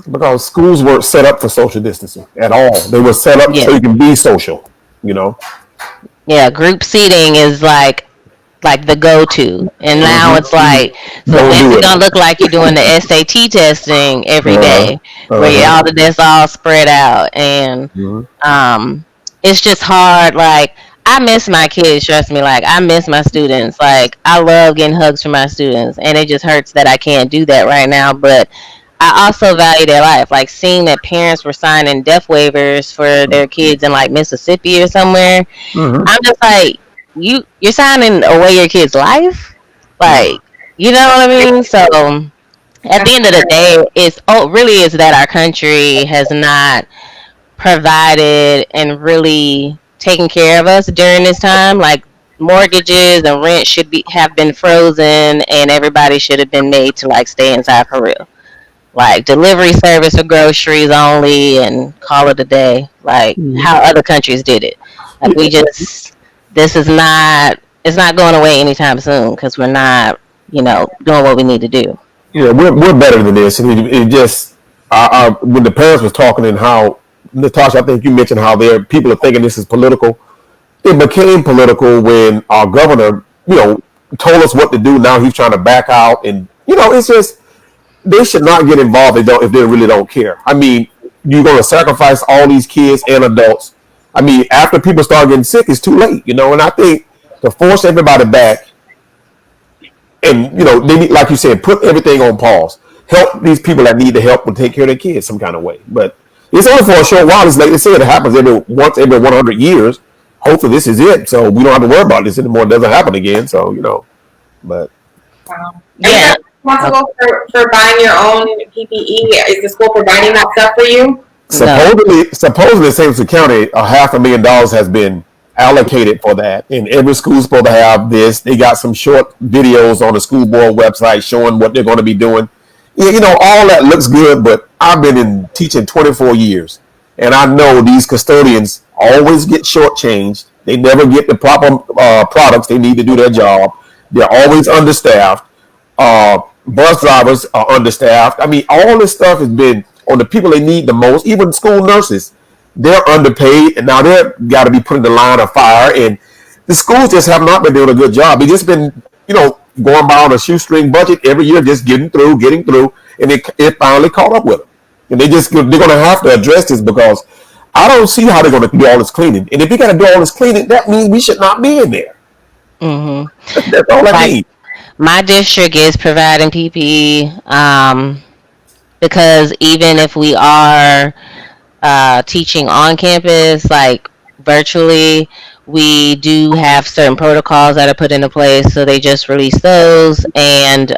Because schools weren't set up for social distancing at all. They were set up so you can be social, you know. Yeah, group seating is like like the go-to, and now it's like, so Don't is do it it. gonna look like you're doing the SAT testing every Uh-huh. day, where Uh-huh. all of this all spread out, and Mhm. it's just hard. Like, I miss my kids, trust me. Like, I miss my students. Like, I love getting hugs from my students, and it just hurts that I can't do that right now. But I also value their life. Like, seeing that parents were signing death waivers for their kids in like Mississippi or somewhere. Mhm. I'm just like, you're signing away your kid's life. Like, you know what I mean? So at the end of the day, it's really is that our country has not provided and really taken care of us during this time. Like, mortgages and rent should be have been frozen, and everybody should have been made to like stay inside for real. Like, delivery service or groceries only, and call it a day. Like how other countries did it. Like, we just, this is not, it's not going away anytime soon because we're not, doing what we need to do. Yeah, we're better than this. I mean, it just when the parents was talking and how Natasha, I think you mentioned how there people are thinking this is political. It became political when our governor, told us what to do. Now he's trying to back out, and it's just they should not get involved if they really don't care. I mean, you're going to sacrifice all these kids and adults. I mean, after people start getting sick, it's too late, And I think to force everybody back, and they need, like you said, put everything on pause. Help these people that need the help and take care of their kids some kind of way. But it's only for a short while. It's like they say, it happens every 100 years. Hopefully, this is it, so we don't have to worry about this anymore. It doesn't happen again. So but Wow. Are you Yeah. guys responsible for buying your own PPE? Is the school providing that stuff for you? No. supposedly, St. Louis County, $500,000 has been allocated for that, and every school's supposed to have this. They got some short videos on the school board website showing what they're going to be doing. Yeah, all that looks good, but I've been in teaching 24 years, and I know these custodians always get shortchanged. They never get the proper products they need to do their job. They're always understaffed. Bus drivers are understaffed. I mean, all this stuff has been on the people they need the most. Even school nurses, they're underpaid, and now they're got to be put in the line of fire. And the schools just have not been doing a good job. They've just been, going by on a shoestring budget every year, just getting through, and it finally caught up with them. And they're going to have to address this because I don't see how they're going to do all this cleaning. And if you got to do all this cleaning, that means we should not be in there. That's all I need. My district is providing PPE, because even if we are teaching on campus, like virtually, we do have certain protocols that are put into place. So they just released those, and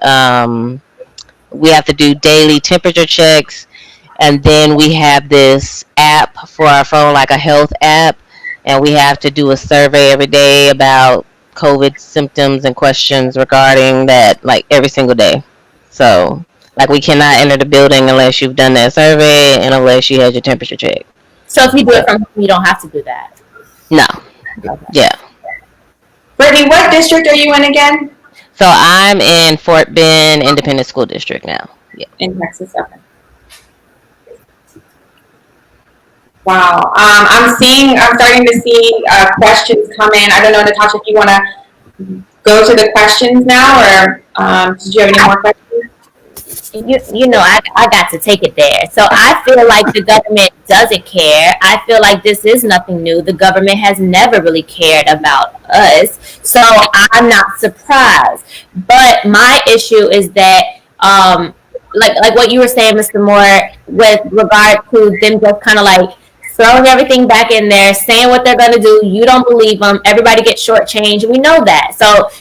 we have to do daily temperature checks, and then we have this app for our phone, like a health app, and we have to do a survey every day about COVID symptoms and questions regarding that, like every single day. So, like, we cannot enter the building unless you've done that survey and unless you had your temperature check. So if you do it from home, you don't have to do that. No. Yeah. Brittany, what district are you in again? So I'm in Fort Bend Independent School District now. Yeah. In Texas, okay. Wow. I'm starting to see questions come in. I don't know, Natasha, if you want to go to the questions now, or did you have any more questions? I got to take it there. So I feel like the government doesn't care. I feel like this is nothing new. The government has never really cared about us. So I'm not surprised. But my issue is that, like what you were saying, Mr. Moore, with regard to them just kind of like throwing everything back in there, saying what they're going to do. You don't believe them. Everybody gets shortchanged. We know that. So,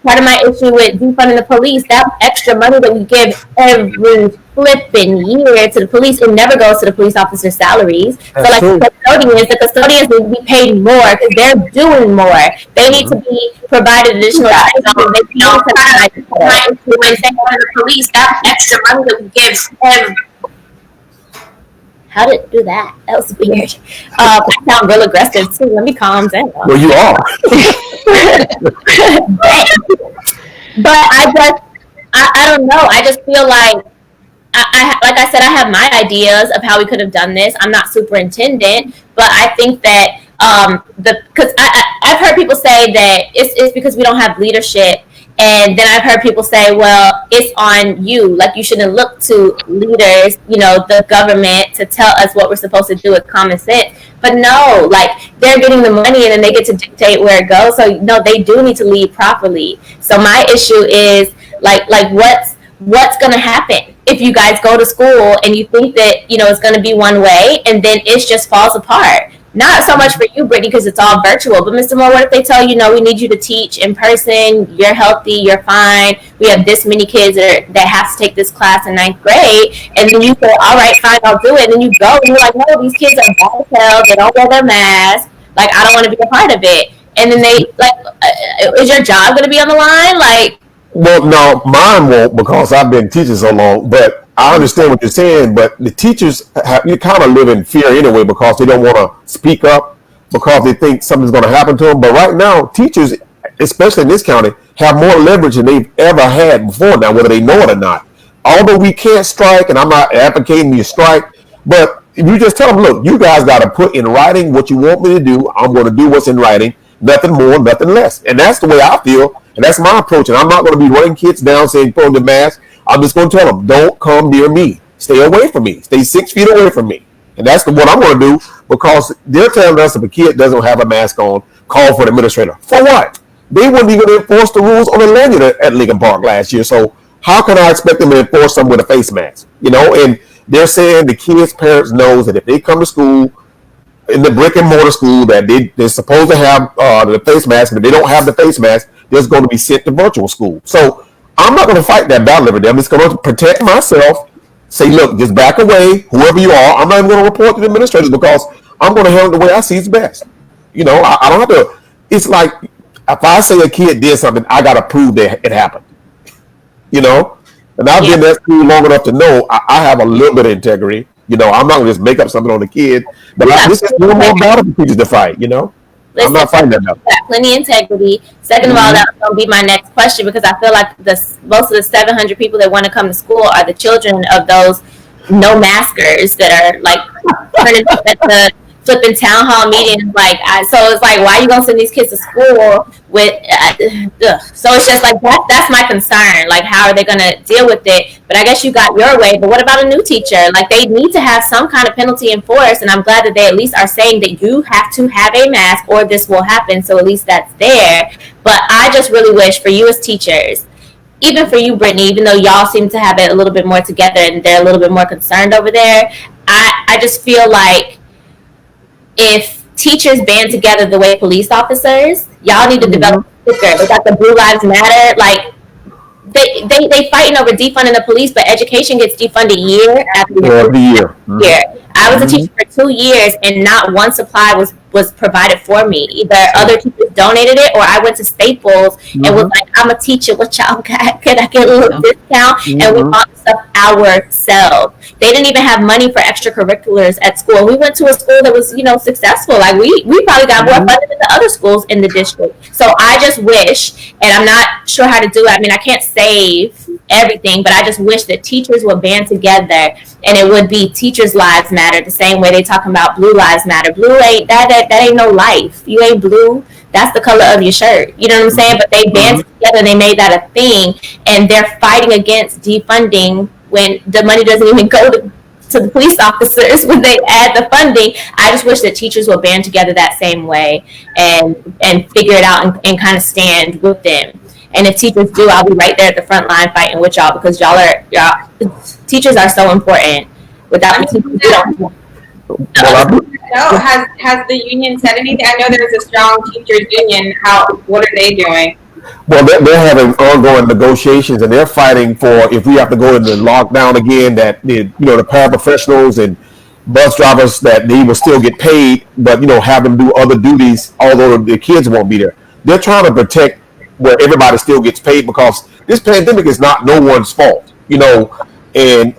part of my issue with defunding the police, that extra money that we give every flipping year to the police, it never goes to the police officers' salaries. That's so, like the custodians need to be paid more because they're doing more. They need to be provided additional training. They don't provide the police, that extra money that we give every. How did it do that? That was weird. I sound real aggressive too. Let me calm down. Well, you are. But I don't know. I just feel like like I said, I have my ideas of how we could have done this. I'm not superintendent, but I think that Because I've heard people say that it's because we don't have leadership. And then I've heard people say, well, it's on you. Like, you shouldn't look to leaders, the government, to tell us what we're supposed to do with common sense. But no, like, they're getting the money and then they get to dictate where it goes. So, no, they do need to lead properly. So my issue is, like what's going to happen if you guys go to school and you think that, it's going to be one way and then it just falls apart? Not so much for you, Brittany, because it's all virtual. But Mr. Moore, what if they tell you, no, we need you to teach in person. You're healthy. You're fine. We have this many kids that have to take this class in 9th grade. And then you say, all right, fine, I'll do it. And then you go and you're like, no, these kids are bad as hell. They don't wear their mask. Like, I don't want to be a part of it. And then is your job going to be on the line? Like, well, no, mine won't, because I've been teaching so long. But I understand what you're saying, but the teachers, you kind of live in fear anyway, because they don't want to speak up because they think something's going to happen to them. But right now, teachers, especially in this county, have more leverage than they've ever had before now, whether they know it or not. Although we can't strike, and I'm not advocating you strike, but if you just tell them, look, you guys got to put in writing what you want me to do. I'm going to do what's in writing, nothing more, nothing less. And that's the way I feel, and that's my approach. And I'm not going to be running kids down saying, put on the mask. I'm just going to tell them, don't come near me. Stay away from me. Stay 6 feet away from me. And that's what I'm going to do, because they're telling us if a kid doesn't have a mask on, call for the administrator. For what? They wouldn't even enforce the rules on the lanyard at Lincoln Park last year. So how can I expect them to enforce them with a face mask? And they're saying the kids' parents knows that if they come to school, in the brick and mortar school, that they're supposed to have the face mask, and if they don't have the face mask, they're going to be sent to virtual school. So I'm not going to fight that battle every day. I'm just going to protect myself. Say, look, just back away, whoever you are. I'm not even going to report to the administrators, because I'm going to handle it the way I see it's best. I don't have to. It's like, if I say a kid did something, I got to prove that it happened. And I've been at school long enough to know I have a little bit of integrity. I'm not going to just make up something on the kid. But this is one more battle for teachers to fight. I'm not fighting that battle. Plenty of integrity. Second of all, that's going to be my next question, because I feel like most of the 700 people that want to come to school are the children of those no maskers that are like turning up at the flipping town hall meetings. So it's like, why are you going to send these kids to school with? So it's just like that's my concern. Like, how are they going to deal with it? But I guess you got your way. But what about a new teacher? Like, they need to have some kind of penalty enforced, and I'm glad that they at least are saying that you have to have a mask or this will happen. So at least that's there. But I just really wish for you as teachers, even for you, Brittany, even though y'all seem to have it a little bit more together and they're a little bit more concerned over there, I just feel like if teachers band together the way police officers, y'all need to develop a sticker. They got the Blue Lives Matter. Like, they fighting over defunding the police, but education gets defunded year after year. I was a teacher for 2 years, and not one supply was provided for me. Either other teachers donated it, or I went to Staples and was like, I'm a teacher, what y'all got? Could I get a little discount? And we bought the stuff ourselves. They didn't even have money for extracurriculars at school. We went to a school that was, successful. Like, we probably got more funded than the other schools in the district. So I just wish, and I'm not sure how to do it. I mean, I can't save everything, but I just wish that teachers would band together, and it would be teachers' lives matter the same way they talking about blue lives matter. Blue ain't that ain't no life. You ain't blue. That's the color of your shirt. You know what I'm saying? But they banded together and they made that a thing, and they're fighting against defunding when the money doesn't even go to the police officers when they add the funding. I just wish that teachers would band together that same way and figure it out and kind of stand with them. And if teachers do, I'll be right there at the front line fighting with y'all, because y'all teachers are so important. Without the teachers, we don't. Has the union said anything? I know there's a strong teachers union. What are they doing? Well, they're having ongoing negotiations, and they're fighting for, if we have to go into lockdown again, that the paraprofessionals and bus drivers, that they will still get paid, but have them do other duties, although the kids won't be there. They're trying to protect where everybody still gets paid, because this pandemic is not no one's fault, and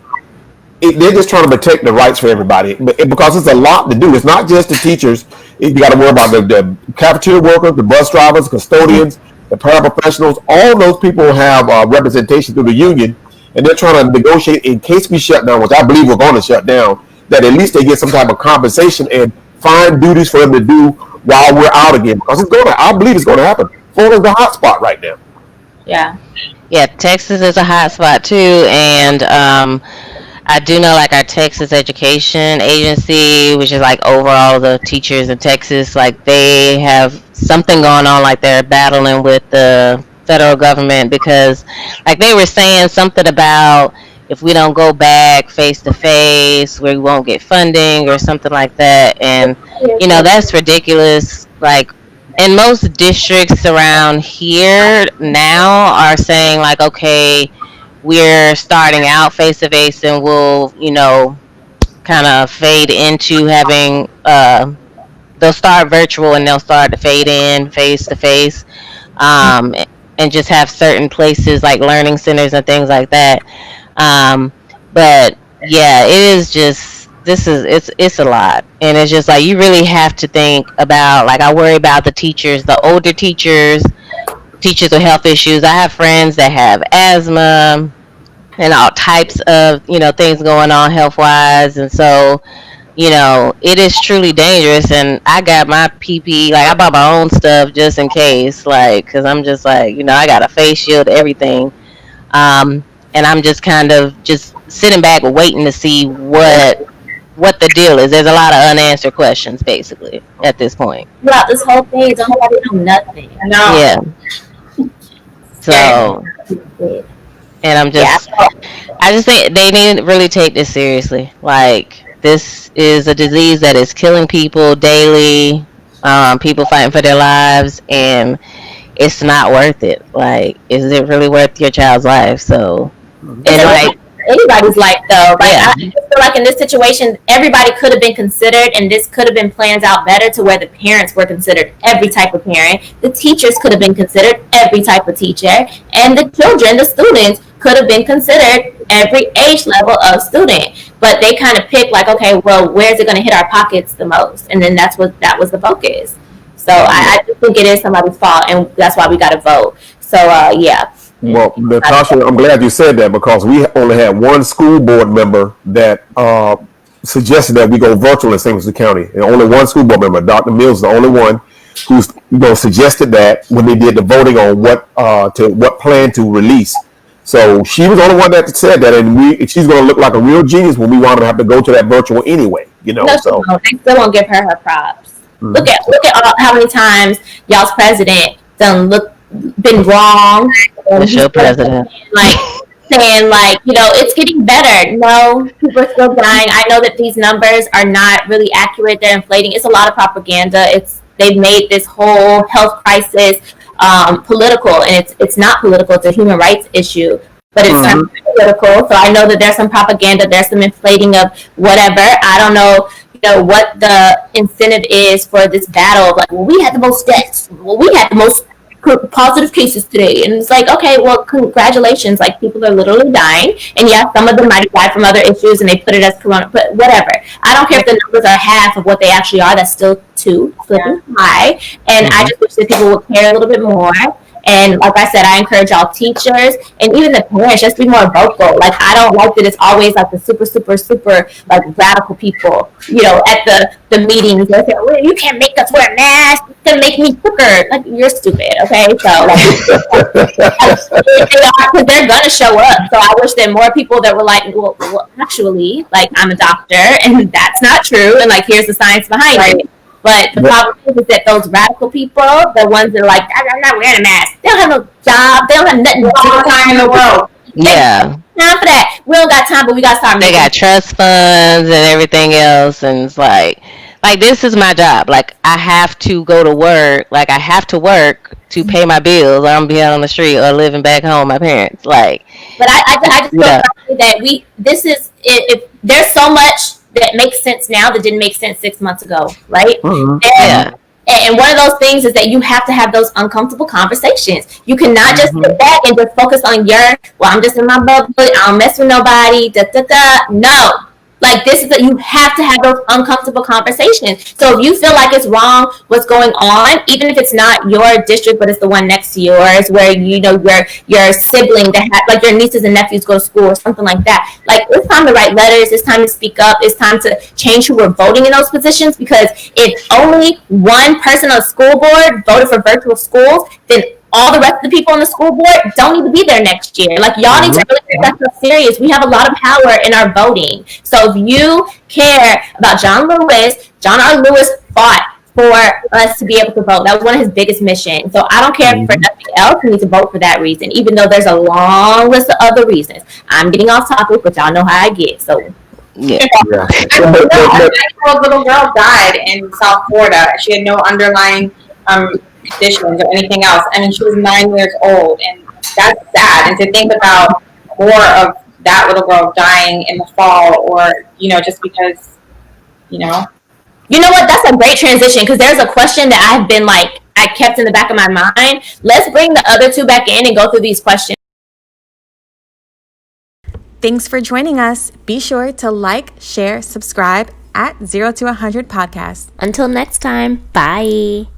they're just trying to protect the rights for everybody, because it's a lot to do. It's not just the teachers. You got to worry about the cafeteria workers, the bus drivers, custodians, the paraprofessionals. All those people have representation through the union, and they're trying to negotiate in case we shut down, which I believe we're going to shut down, that at least they get some type of compensation and find duties for them to do while we're out again, because I believe it's going to happen. Florida's the hot spot right now. Yeah. Yeah, Texas is a hot spot too, and I do know like our Texas Education Agency, which is like overall the teachers in Texas, like they have something going on, like they're battling with the federal government because like they were saying something about if we don't go back face to face, we won't get funding or something like that, and that's ridiculous. Like, and most districts around here now are saying like, okay, we're starting out face to face and we'll, kind of fade into having, they'll start virtual and they'll start to fade in face to face, and just have certain places like learning centers and things like that. But yeah, it is just, it's a lot. And it's just like, you really have to think about, like, I worry about the teachers, the older teachers with health issues. I have friends that have asthma and all types of things going on health wise, and so it is truly dangerous. And I got my PPE, like I bought my own stuff just in case, like, because I'm just like, I got a face shield, everything, and I'm just kind of just sitting back waiting to see what the deal is. There's a lot of unanswered questions basically at this point. Throughout this whole thing, don't nobody know nothing. No. Yeah. So, and I just think they need to really take this seriously. Like, this is a disease that is killing people daily. People fighting for their lives, and it's not worth it. Like, is it really worth your child's life? So, and like anybody's life, though. Like, yeah. I feel like in this situation, everybody could have been considered, and this could have been planned out better to where the parents were considered every type of parent. The teachers could have been considered every type of teacher, and the children, the students, could have been considered every age level of student. But they kind of picked like, okay, well, where's it going to hit our pockets the most? And then that was the focus. So I just think it is somebody's fault, and that's why we got to vote. So yeah. Well, Natasha, I'm glad you said that, because we only had one school board member that suggested that we go virtual in St. Lucie County, and only one school board member, Dr. Mills, is the only one who's suggested that when they did the voting on what plan to release. So she was the only one that said that, and she's going to look like a real genius when we want to have to go to that virtual anyway. So they still won't give her props. Mm-hmm. Look at how many times y'all's president been wrong. What's your president? Like saying like, it's getting better. No, people are still dying. I know that these numbers are not really accurate. They're inflating. It's a lot of propaganda. They've made this whole health crisis political, and it's not political. It's a human rights issue, but it's not political. So I know that there's some propaganda. There's some inflating of whatever. I don't know. What the incentive is for this battle of like, well, we had the most deaths. Well, we had the most positive cases today, and it's like, okay, well, congratulations, like, people are literally dying, and yeah, some of them might have died from other issues and they put it as corona, but whatever. I don't care if the numbers are half of what they actually are. That's still too flipping high, and I just wish that people would care a little bit more. And like I said, I encourage all teachers and even the parents just be more vocal. Like, I don't like that it's always like the super, super, super like radical people, at the meetings. They say, well, you can't make us wear masks. It's gonna make me quicker. Like, you're stupid, okay? So like, because they're gonna show up. So I wish that more people that were like, well, actually, like, I'm a doctor and that's not true, and like, here's the science behind it. But the problem is that those radical people, the ones that are like, I'm not wearing a mask, they don't have no job, they don't have nothing to do. Time in the world. Yeah. Time for that. We don't got time, but we got to start making. They got trust funds and everything else, and it's like this is my job. Like, I have to go to work. Like, I have to work to pay my bills, or I'm gonna be out on the street or living back home with my parents. Like, but I just feel that if there's so much that makes sense now that didn't make sense 6 months ago, right? Mm-hmm. And one of those things is that you have to have those uncomfortable conversations. You cannot just sit back and just focus on I'm just in my bubble, I don't mess with nobody, No. Like, you have to have those uncomfortable conversations. So if you feel like it's wrong what's going on, even if it's not your district but it's the one next to yours, where your sibling that had, like, your nieces and nephews go to school or something like that, like, it's time to write letters, it's time to speak up, it's time to change who we're voting in those positions. Because if only one person on the school board voted for virtual schools, then all the rest of the people on the school board don't need to be there next year. Like, y'all need to really take that stuff serious. We have a lot of power in our voting. So if you care about John R. Lewis fought for us to be able to vote. That was one of his biggest missions. So I don't care for nothing else. We need to vote for that reason, even though there's a long list of other reasons. I'm getting off topic, but y'all know how I get. So Yeah. A little girl died in South Florida. She had no underlying conditions or anything else. I mean, she was 9 years old, and that's sad. And to think about more of that little girl dying in the fall, or just because, You know what? That's a great transition, because there's a question that I've been I kept in the back of my mind. Let's bring the other two back in and go through these questions. Thanks for joining us. Be sure to like, share, subscribe at 0 to 100 Podcast. Until next time, bye.